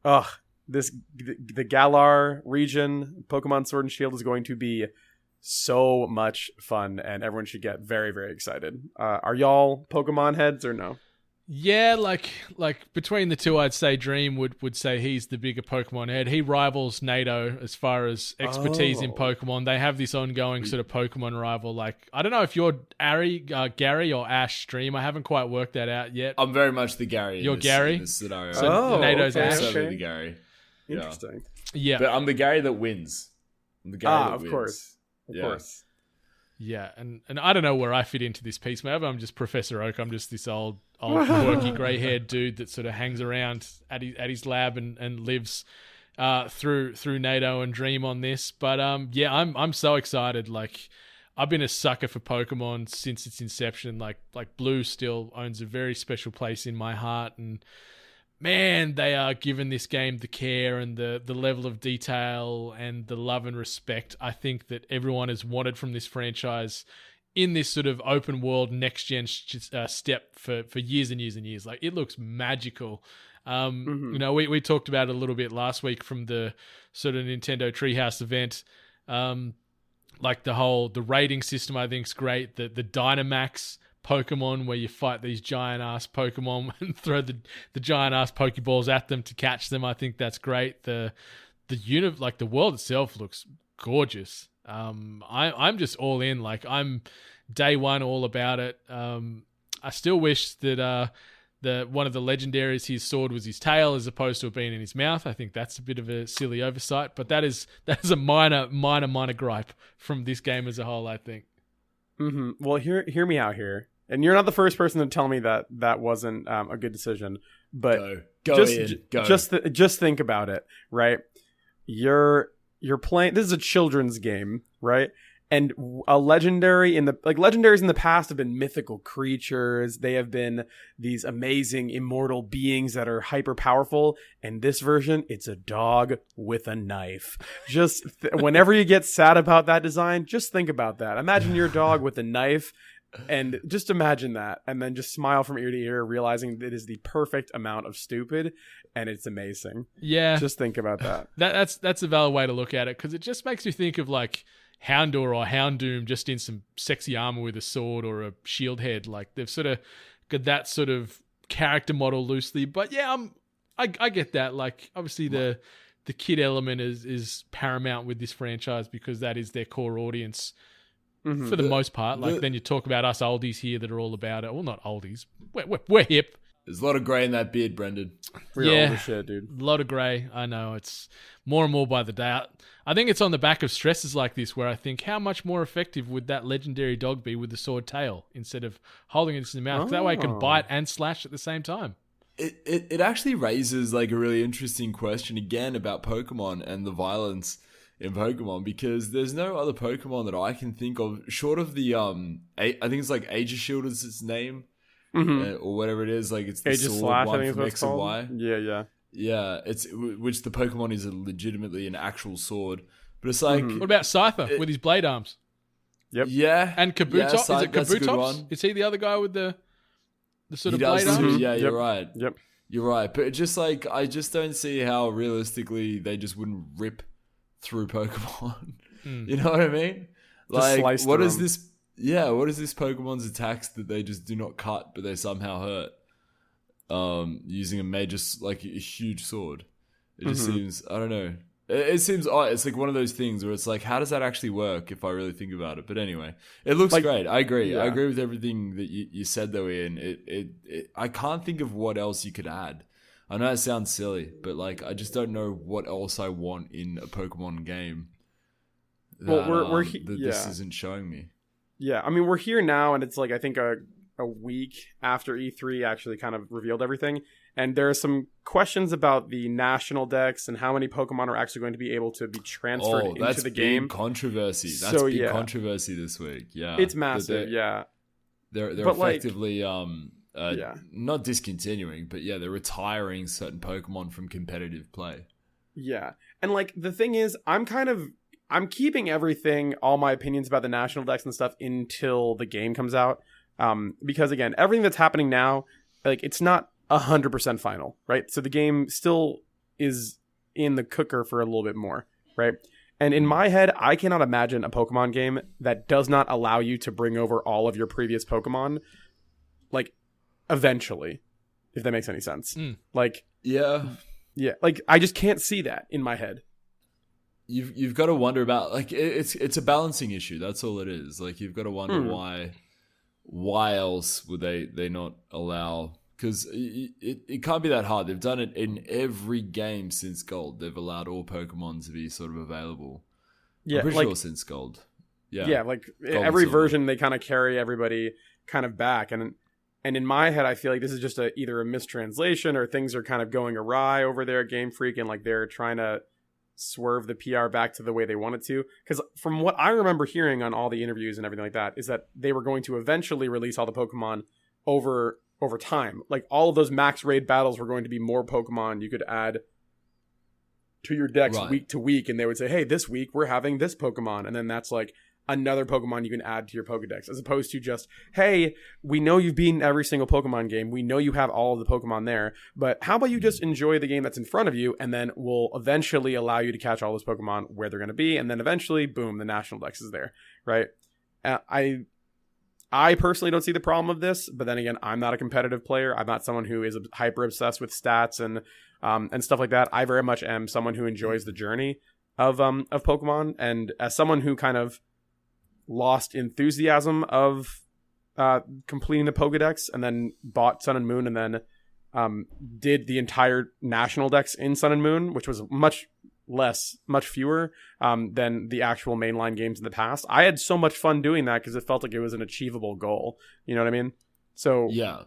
the Galar region, Pokemon Sword and Shield, is going to be so much fun, and everyone should get very, very excited. Are y'all Pokemon heads or no? Yeah, like between the two, I'd say Dream would say he's the bigger Pokemon head. He rivals NATO as far as expertise in Pokemon. They have this ongoing sort of Pokemon rival. Like, I don't know if you're Gary or Ash Dream. I haven't quite worked that out yet. I'm very much the Gary. You're Gary? In this scenario. So NATO's Ash. Absolutely the Gary. Interesting. Yeah. But I'm the Gary that wins. I'm the Gary that wins. Of course. Of course. Yeah, and I don't know where I fit into this piece. Maybe I'm just Professor Oak. I'm just this old quirky grey-haired dude that sort of hangs around at his lab and lives through NATO and Dream on this. But yeah, I'm so excited. Like, I've been a sucker for Pokemon since its inception. Like Blue still owns a very special place in my heart, and man, they are giving this game the care and the level of detail and the love and respect I think that everyone has wanted from this franchise in this sort of open world next gen step for years and years and years. Like, it looks magical. You know, we talked about it a little bit last week from the sort of Nintendo Treehouse event. Like the rating system, I think is great. The Dynamax Pokemon, where you fight these giant ass Pokemon and throw the giant ass Pokeballs at them to catch them. I think that's great. The world itself looks gorgeous. I'm just all in. Like, I'm day one all about it. I still wish that one of the legendaries, his sword was his tail as opposed to it being in his mouth. I think that's a bit of a silly oversight, but that is a minor gripe from this game as a whole, I think. Mm-hmm. Well, hear me out here. And you're not the first person to tell me that wasn't a good decision. But Go. just think about it, right? You're playing. This is a children's game, right? And a legendaries in the past have been mythical creatures. They have been these amazing immortal beings that are hyper powerful. And this version, it's a dog with a knife. Just whenever you get sad about that design, just think about that. Imagine your dog with a knife, and just imagine that, and then just smile from ear to ear, realizing that it is the perfect amount of stupid, and it's amazing. Yeah, just think about that. That's a valid way to look at it, because it just makes you think of like Houndour or Houndoom just in some sexy armor with a sword or a shield head. Like they've sort of got that sort of character model loosely. But yeah, I get that. Like obviously the kid element is paramount with this franchise because that is their core audience for the most part. Like then you talk about us oldies here that are all about it. Well, not oldies. We're hip. There's a lot of grey in that beard, Brendan. We're old as shit, dude. A lot of grey. I know. It's more and more by the day. I think it's on the back of stresses like this where I think how much more effective would that legendary dog be with the sword tail instead of holding it in the mouth? That way it can bite and slash at the same time. It actually raises like a really interesting question again about Pokemon and the violence in Pokemon, because there's no other Pokemon that I can think of short of the I think it's like Aegis Shield is its name. Or whatever it is, like it's the Aegis sword Slash, one I think from it's X and called. Y. Yeah. It's which the Pokemon is legitimately an actual sword, but it's like what about Scyther with his blade arms? Yep. Yeah, and Kabutops. Yeah, is it Kabutops? Is he the other guy with the sort of blade arms? Yeah, you're right. Yep, you're right. But it's just like I just don't see how realistically they just wouldn't rip through Pokemon. You know what I mean? Like, what is this? Yeah, what is this Pokemon's attacks that they just do not cut, but they somehow hurt? Using a huge sword. It just seems, I don't know. It seems odd. It's like one of those things where it's like, how does that actually work if I really think about it? But anyway, it looks great. I agree. Yeah. I agree with everything that you said though, Ian. I can't think of what else you could add. I know it sounds silly, but like I just don't know what else I want in a Pokemon game that this isn't showing me. Yeah, I mean, we're here now, and it's like, I think a week after E3 actually kind of revealed everything. And there are some questions about the national decks and how many Pokemon are actually going to be able to be transferred into the game. Controversy. That's big controversy this week. Yeah. It's massive, They're effectively not discontinuing, but they're retiring certain Pokemon from competitive play. Yeah. And like the thing is, I'm keeping everything, all my opinions about the national decks and stuff until the game comes out. Because again, everything that's happening now, like it's not 100% final, right? So the game still is in the cooker for a little bit more, right? And in my head, I cannot imagine a Pokemon game that does not allow you to bring over all of your previous Pokemon, like eventually, if that makes any sense. Like, yeah, like I just can't see that in my head. You've got to wonder about, like, it's a balancing issue. That's all it is. Like, you've got to wonder why else would they not allow? Because it can't be that hard. They've done it in every game since Gold. They've allowed all Pokemon to be sort of available. Yeah, I'm pretty sure since Gold. Yeah, like Gold every version they kind of carry everybody kind of back, and in my head I feel like this is just either a mistranslation or things are kind of going awry over there at Game Freak, and like they're trying to swerve the PR back to the way they want it to. Because from what I remember hearing on all the interviews and everything like that, is that they were going to eventually release all the Pokemon over time. Like all of those max raid battles were going to be more Pokemon you could add to your decks week to week, and they would say, hey, this week we're having this Pokemon, and then that's like another Pokemon you can add to your Pokedex, as opposed to just, hey, we know you've beaten every single Pokemon game, we know you have all of the Pokemon there, but how about you just enjoy the game that's in front of you, and then we'll eventually allow you to catch all those Pokemon where they're going to be, and then eventually, boom, the National Dex is there, right? I personally don't see the problem of this, but then again, I'm not a competitive player. I'm not someone who is hyper obsessed with stats and stuff like that. I very much am someone who enjoys the journey of Pokemon, and as someone who kind of lost enthusiasm of completing the Pokedex and then bought Sun and Moon and then did the entire national decks in Sun and Moon, which was much fewer than the actual mainline games in the past. I had so much fun doing that because it felt like it was an achievable goal. You know what I mean? So yeah,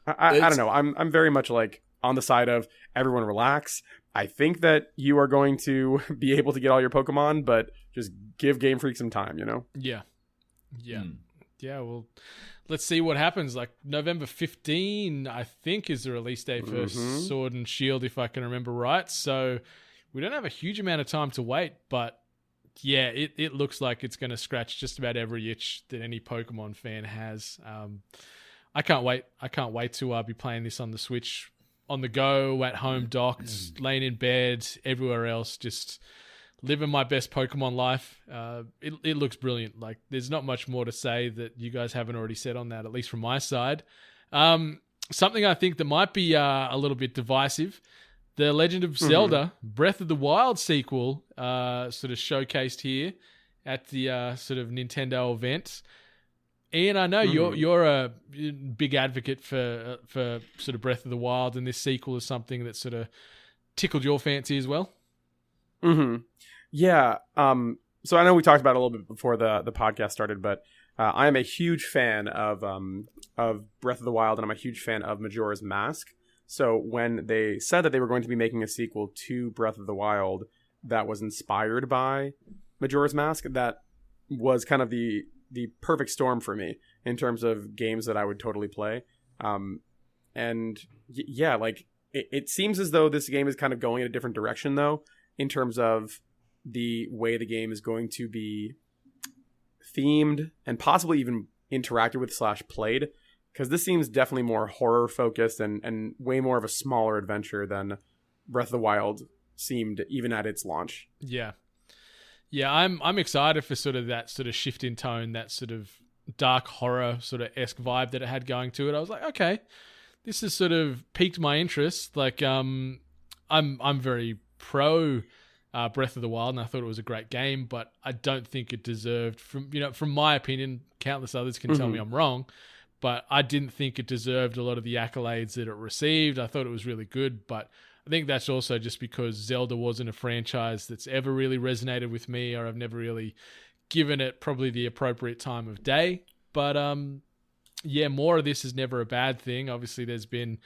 I don't know. I'm very much like on the side of everyone relax. I think that you are going to be able to get all your Pokemon, but just give Game Freak some time, you know? Yeah. Well, let's see what happens. Like November 15, I think, is the release date for Sword and Shield, if I can remember right. So we don't have a huge amount of time to wait, but yeah, it looks like it's going to scratch just about every itch that any Pokemon fan has. I can't wait. I can't wait to be playing this on the Switch, on the go, at home docked, laying in bed, everywhere else, just living my best Pokemon life. It looks brilliant. Like, there's not much more to say that you guys haven't already said on that, at least from my side. Something I think that might be a little bit divisive. The Legend of Zelda Breath of the Wild sequel sort of showcased here at the sort of Nintendo event. Ian, I know you're a big advocate for sort of Breath of the Wild, and this sequel is something that sort of tickled your fancy as well. Yeah. So I know we talked about it a little bit before the podcast started, but I am a huge fan of Breath of the Wild, and I'm a huge fan of Majora's Mask. So when they said that they were going to be making a sequel to Breath of the Wild that was inspired by Majora's Mask, that was kind of the perfect storm for me in terms of games that I would totally play. Yeah, like it seems as though this game is kind of going in a different direction, though, in terms of the way the game is going to be themed and possibly even interacted with / played. Because this seems definitely more horror focused and way more of a smaller adventure than Breath of the Wild seemed even at its launch. Yeah, I'm excited for sort of that sort of shift in tone, that sort of dark horror sort of esque vibe that it had going to it. I was like, okay, this has sort of piqued my interest. Like, I'm very pro Breath of the Wild, and I thought it was a great game, but I don't think it deserved, from my opinion, countless others can tell me I'm wrong, but I didn't think it deserved a lot of the accolades that it received. I thought it was really good, but I think that's also just because Zelda wasn't a franchise that's ever really resonated with me, or I've never really given it probably the appropriate time of day. But yeah, more of this is never a bad thing. Obviously, there's been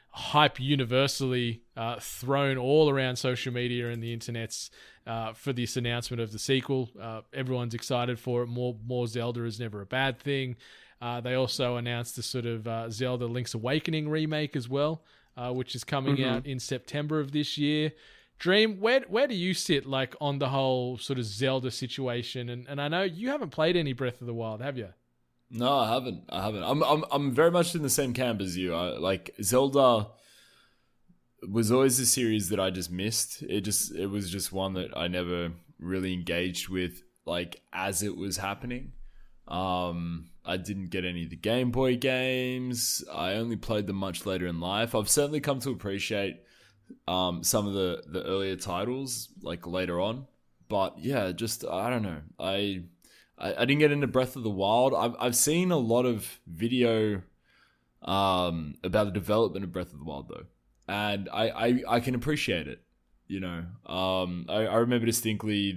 hype universally thrown all around social media and the internets for this announcement of the sequel. Everyone's excited for it. More Zelda is never a bad thing. They also announced the sort of Zelda Link's Awakening remake as well, which is coming out in September of this year. Dream, where do you sit like on the whole sort of Zelda situation? And I know you haven't played any Breath of the Wild, have you? No, I haven't. I'm very much in the same camp as you. Like, Zelda was always a series that I just missed. It was just one that I never really engaged with, like, as it was happening. I didn't get any of the Game Boy games. I only played them much later in life. I've certainly come to appreciate some of the earlier titles, like, later on. But yeah, just, I don't know. I didn't get into Breath of the Wild. I've seen a lot of video about the development of Breath of the Wild, though, and I can appreciate it. I remember distinctly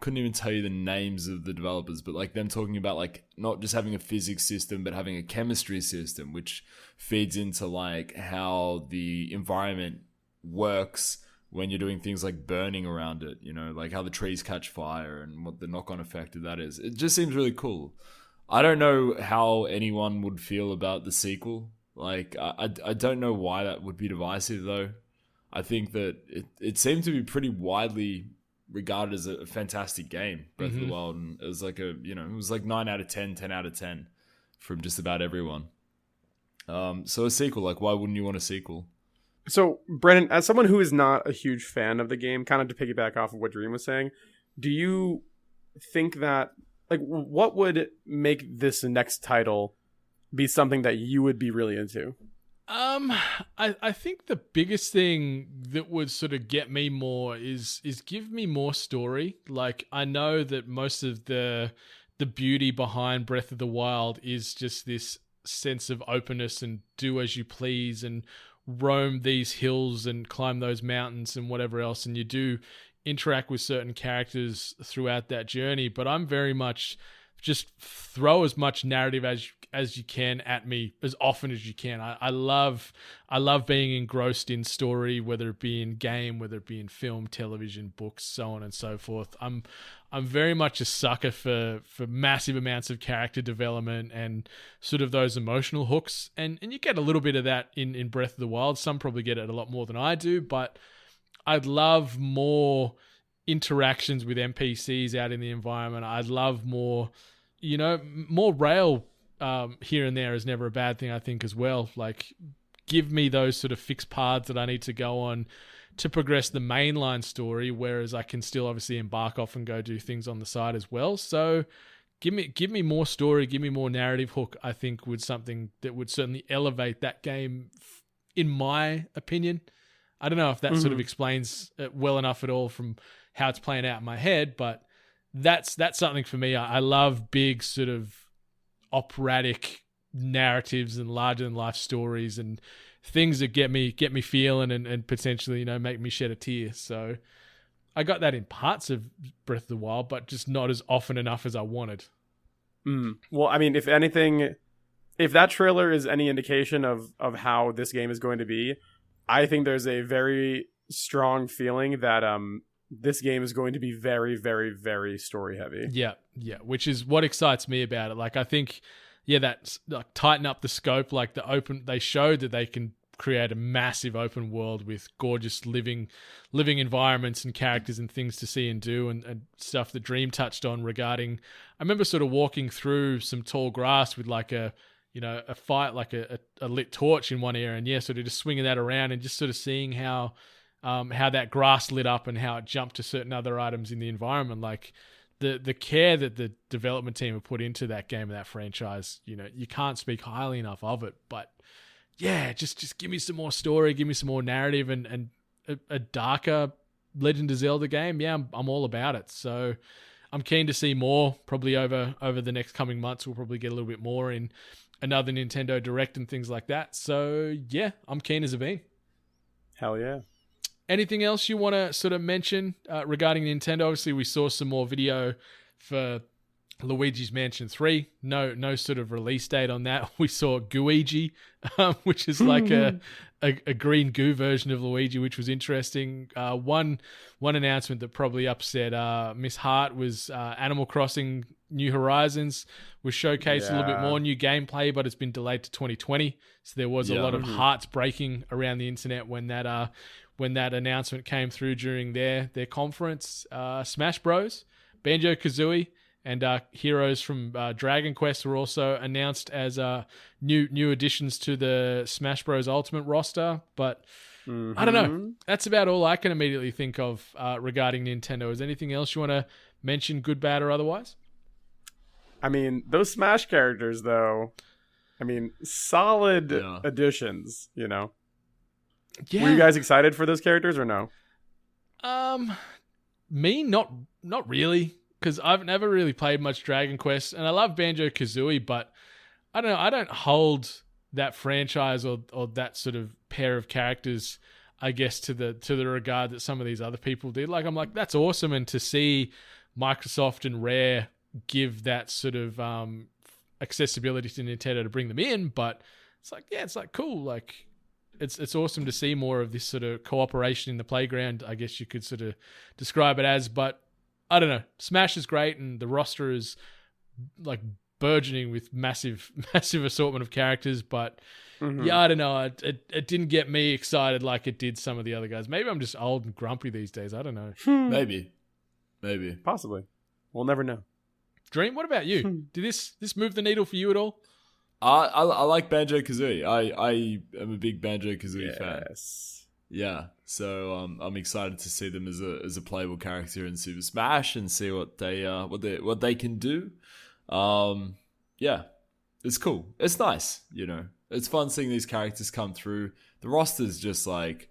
couldn't even tell you the names of the developers, but like them talking about like not just having a physics system, but having a chemistry system, which feeds into like how the environment works when you're doing things like burning around it, like how the trees catch fire and what the knock-on effect of that is. It just seems really cool. I don't know how anyone would feel about the sequel. Like, I don't know why that would be divisive, though. I think that it seemed to be pretty widely regarded as a fantastic game, Breath of the Wild. And it was like it was like 9 out of 10, 10 out of 10 from just about everyone. So a sequel, like, why wouldn't you want a sequel? So, Brennan, as someone who is not a huge fan of the game, kind of to piggyback off of what Dream was saying, do you think that, like, what would make this next title be something that you would be really into? I think the biggest thing that would sort of get me more is give me more story. Like, I know that most of the beauty behind Breath of the Wild is just this sense of openness and do as you please and roam these hills and climb those mountains and whatever else, and you do interact with certain characters throughout that journey. But I'm very much just throw as much narrative as you can at me as often as you can. I love being engrossed in story, whether it be in game, whether it be in film, television, books, so on and so forth. I'm very much a sucker for massive amounts of character development and sort of those emotional hooks. And you get a little bit of that in Breath of the Wild. Some probably get it a lot more than I do, but I'd love more interactions with NPCs out in the environment. I'd love more, more rail here and there is never a bad thing, I think, as well. Like, give me those sort of fixed paths that I need to go on to progress the mainline story, whereas I can still obviously embark off and go do things on the side as well. So give me more story, give me more narrative hook, I think, would something that would certainly elevate that game, in my opinion. I don't know if that sort of explains it well enough at all from how it's playing out in my head, but that's something for me. I love big sort of operatic narratives and larger than life stories and things that get me feeling and potentially, make me shed a tear. So I got that in parts of Breath of the Wild, but just not as often enough as I wanted. Well, I mean, if anything, if that trailer is any indication of how this game is going to be, I think there's a very strong feeling that this game is going to be very, very, very story heavy. Yeah, which is what excites me about it. Like, I think, that's like tighten up the scope. Like they showed that they can create a massive open world with gorgeous living environments and characters and things to see and do and stuff that Dream touched on regarding. I remember sort of walking through some tall grass with like a fight, like a lit torch in one area, and sort of just swinging that around and just sort of seeing how that grass lit up and how it jumped to certain other items in the environment. Like the care that the development team have put into that game and that franchise, you can't speak highly enough of it. But just give me some more story, give me some more narrative and a darker Legend of Zelda game. I'm all about it. So I'm keen to see more. Probably over the next coming months, we'll probably get a little bit more in another Nintendo Direct and things like that. So I'm keen as a bee. Hell yeah. Anything else you want to sort of mention regarding Nintendo? Obviously, we saw some more video for Luigi's Mansion 3. No sort of release date on that. We saw Gooigi, which is like a green goo version of Luigi, which was interesting. One announcement that probably upset Miss Hart was Animal Crossing New Horizons was showcased a little bit more new gameplay, but it's been delayed to 2020. So there was a lot of hearts breaking around the internet when that announcement came through during their conference. Smash Bros, Banjo-Kazooie, and heroes from Dragon Quest were also announced as new additions to the Smash Bros Ultimate roster. But I don't know. That's about all I can immediately think of regarding Nintendo. Is anything else you want to mention, good, bad, or otherwise? I mean, those Smash characters, though, solid additions, Yeah. Were you guys excited for those characters or no? Me, not really, because I've never really played much Dragon Quest, and I love Banjo-Kazooie, but I don't know. I don't hold that franchise or that sort of pair of characters, I guess, to the regard that some of these other people did. Like, I'm like, that's awesome, and to see Microsoft and Rare give that sort of accessibility to Nintendo to bring them in, but it's like cool. Like, it's awesome to see more of this sort of cooperation in the playground, I guess you could sort of describe it as. But I don't know. Smash is great, and the roster is like burgeoning with massive assortment of characters. But I don't know. It didn't get me excited like it did some of the other guys. Maybe I'm just old and grumpy these days. I don't know. Maybe. Possibly. We'll never know. Dream, what about you? Did this move the needle for you at all? I like Banjo-Kazooie. I am a big Banjo-Kazooie fan. Yeah, so I'm excited to see them as a playable character in Super Smash and see what they can do. Yeah, it's cool. It's nice, you know. It's fun seeing these characters come through. The roster's just like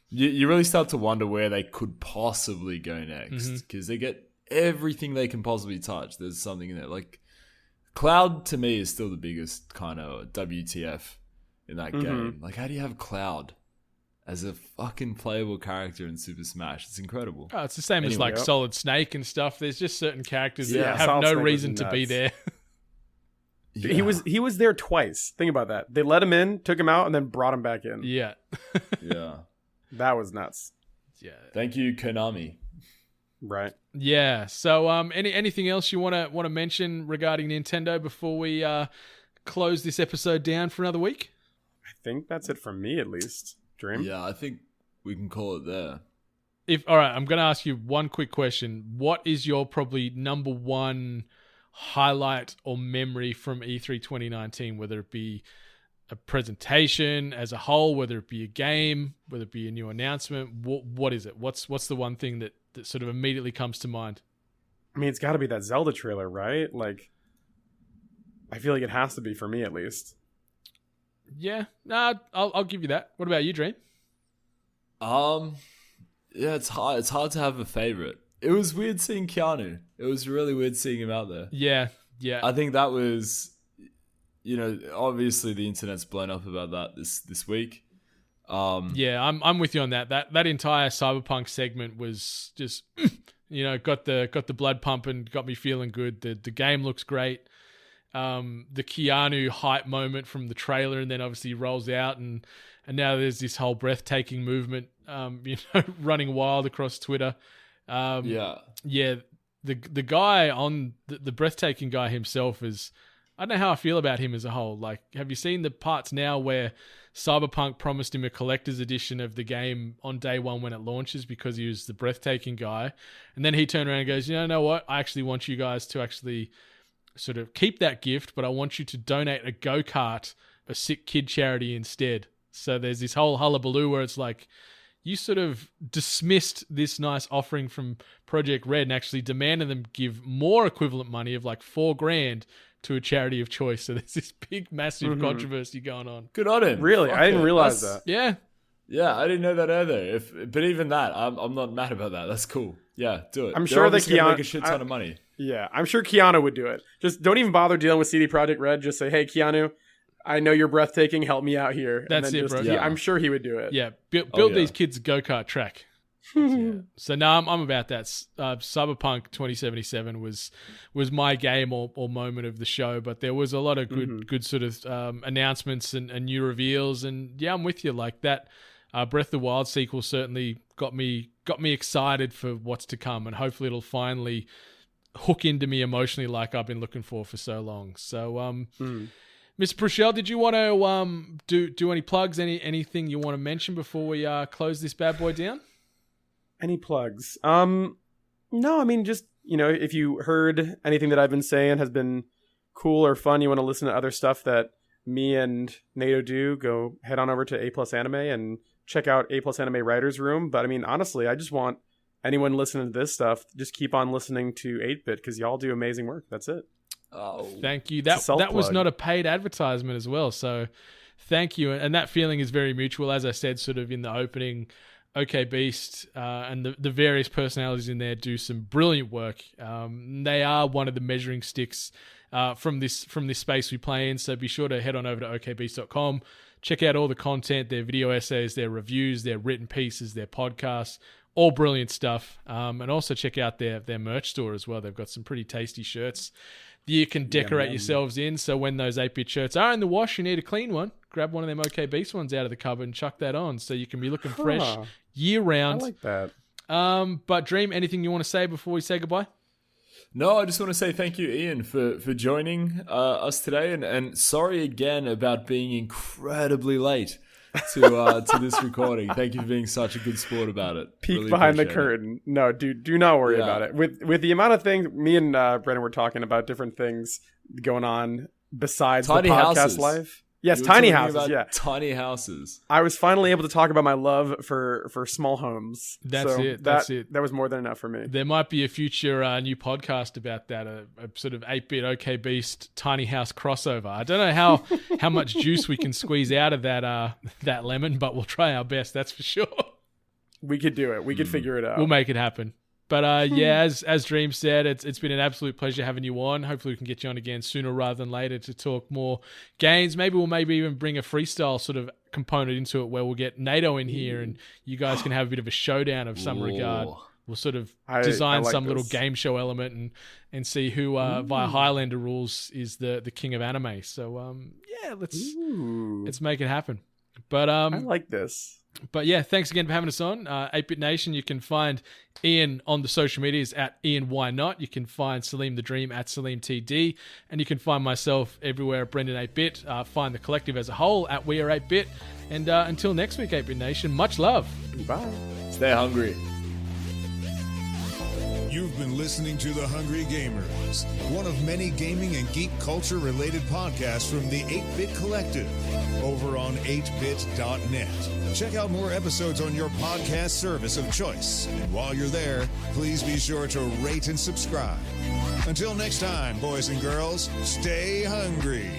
you really start to wonder where they could possibly go next because they get everything they can possibly touch. There's something in there. Like Cloud to me is still the biggest kind of WTF in that game. Like, how do you have Cloud as a fucking playable character in Super Smash? It's incredible. Oh, it's the same as like Solid Snake and stuff. There's just certain characters that have Solid no Snake reason to be there. He was there twice. Think about that. They let him in, took him out, and then brought him back in. Yeah. Yeah. That was nuts. Yeah. Thank you, Konami. Right. Yeah. So, anything else you want to mention regarding Nintendo before we close this episode down for another week? I think that's it from me, at least. Dream. Yeah, I think we can call it there. All right, I'm going to ask you one quick question. What is your probably number one highlight or memory from E3 2019, whether it be a presentation as a whole, whether it be a game, whether it be a new announcement? What is it? What's the one thing that sort of immediately comes to mind? I mean, it's got to be that Zelda trailer, right? Like, I feel like it has to be for me, at least. Yeah, nah, I'll give you that. What about you, Dream? Yeah, it's hard. It's hard to have a favorite. It was weird seeing Keanu. It was really weird seeing him out there. Yeah. I think that was, obviously the internet's blown up about that this week. Yeah, I'm with you on that. That entire Cyberpunk segment was just, got the blood pumping, got me feeling good. The game looks great. The Keanu hype moment from the trailer, and then obviously he rolls out, and now there's this whole breathtaking movement, running wild across Twitter. The guy on the breathtaking guy himself is, I don't know how I feel about him as a whole. Like, have you seen the parts now where Cyberpunk promised him a collector's edition of the game on day one when it launches because he was the breathtaking guy, and then he turned around and goes, you know what? I actually want you guys to actually sort of keep that gift, but I want you to donate a go-kart, a sick kid charity instead. So there's this whole hullabaloo where it's like, you sort of dismissed this nice offering from Project Red and actually demanded them give more equivalent money of like $4,000 to a charity of choice. So there's this big, massive controversy going on. Good on him. Really? I didn't realize that. Yeah. Yeah, I didn't know that either. But even that, I'm not mad about that. That's cool. Yeah, do it. I'm sure that Keanu Keanu make a shit ton of money. Yeah, I'm sure Keanu would do it. Just don't even bother dealing with CD Projekt Red. Just say, hey, Keanu, I know you're breathtaking. Help me out here. That's it, bro. Yeah. I'm sure he would do it. Yeah, build these kids a go-kart track. So now I'm about that. Cyberpunk 2077 was my game or moment of the show, but there was a lot of good sort of announcements and new reveals, and yeah, I'm with you. Like that Breath of the Wild sequel certainly got me excited for what's to come, and hopefully it'll finally hook into me emotionally like I've been looking for so long. So Mr. Preschel, did you want to do any plugs, anything you want to mention before we close this bad boy down? Any plugs? No, I mean, just, if you heard anything that I've been saying has been cool or fun, you want to listen to other stuff that me and NATO do, go head on over to A+ Anime and check out A+ Anime Writers Room. But I mean, honestly, I just want anyone listening to this stuff, just keep on listening to 8-Bit because y'all do amazing work. That's it. Oh, thank you. That was not a paid advertisement as well. So thank you. And that feeling is very mutual. As I said, sort of in the opening, OK Beast and the various personalities in there do some brilliant work. They are one of the measuring sticks from this space we play in. So be sure to head on over to okbeast.com. Check out all the content, their video essays, their reviews, their written pieces, their podcasts, all brilliant stuff. And also check out their merch store as well. They've got some pretty tasty shirts that you can decorate yourselves in. So when those 8-Bit shirts are in the wash, you need a clean one. Grab one of them OK Beast ones out of the cupboard and chuck that on so you can be looking fresh year round. I like that. But Dream, anything you want to say before we say goodbye? No, I just want to say thank you, Ian, for joining us today, and sorry again about being incredibly late to this recording. Thank you for being such a good sport about it. Peek really behind the curtain. No, dude, do not worry about it. With the amount of things, me and Brennan were talking about different things going on besides tiny the podcast houses. Life. Yes, tiny houses. Yeah, tiny houses. I was finally able to talk about my love for small homes. That's it. That was more than enough for me. There might be a future new podcast about that, a sort of 8-Bit OK Beast tiny house crossover. I don't know how much juice we can squeeze out of that lemon, but we'll try our best. That's for sure. We could do it. We could figure it out. We'll make it happen. But yeah, as Dream said, it's been an absolute pleasure having you on. Hopefully we can get you on again sooner rather than later to talk more games. Maybe we'll even bring a freestyle sort of component into it where we'll get NATO in here and you guys can have a bit of a showdown of some regard. We'll sort of design some little game show element and see who via Highlander rules is the king of anime. So yeah, let's make it happen. But I like this. But yeah, thanks again for having us on 8-Bit Nation. You can find Ian on the social medias at Ian Why Not. You can find Saleem the Dream at Saleem TD, and you can find myself everywhere at Brendan 8-Bit. Find the collective as a whole at We Are 8-Bit. And until next week, 8-Bit Nation, much love. Bye. Stay hungry. You've been listening to The Hungry Gamers, one of many gaming and geek culture related podcasts from the 8-Bit Collective over on 8bit.net. Check out more episodes on your podcast service of choice. And while you're there, please be sure to rate and subscribe. Until next time, boys and girls, stay hungry.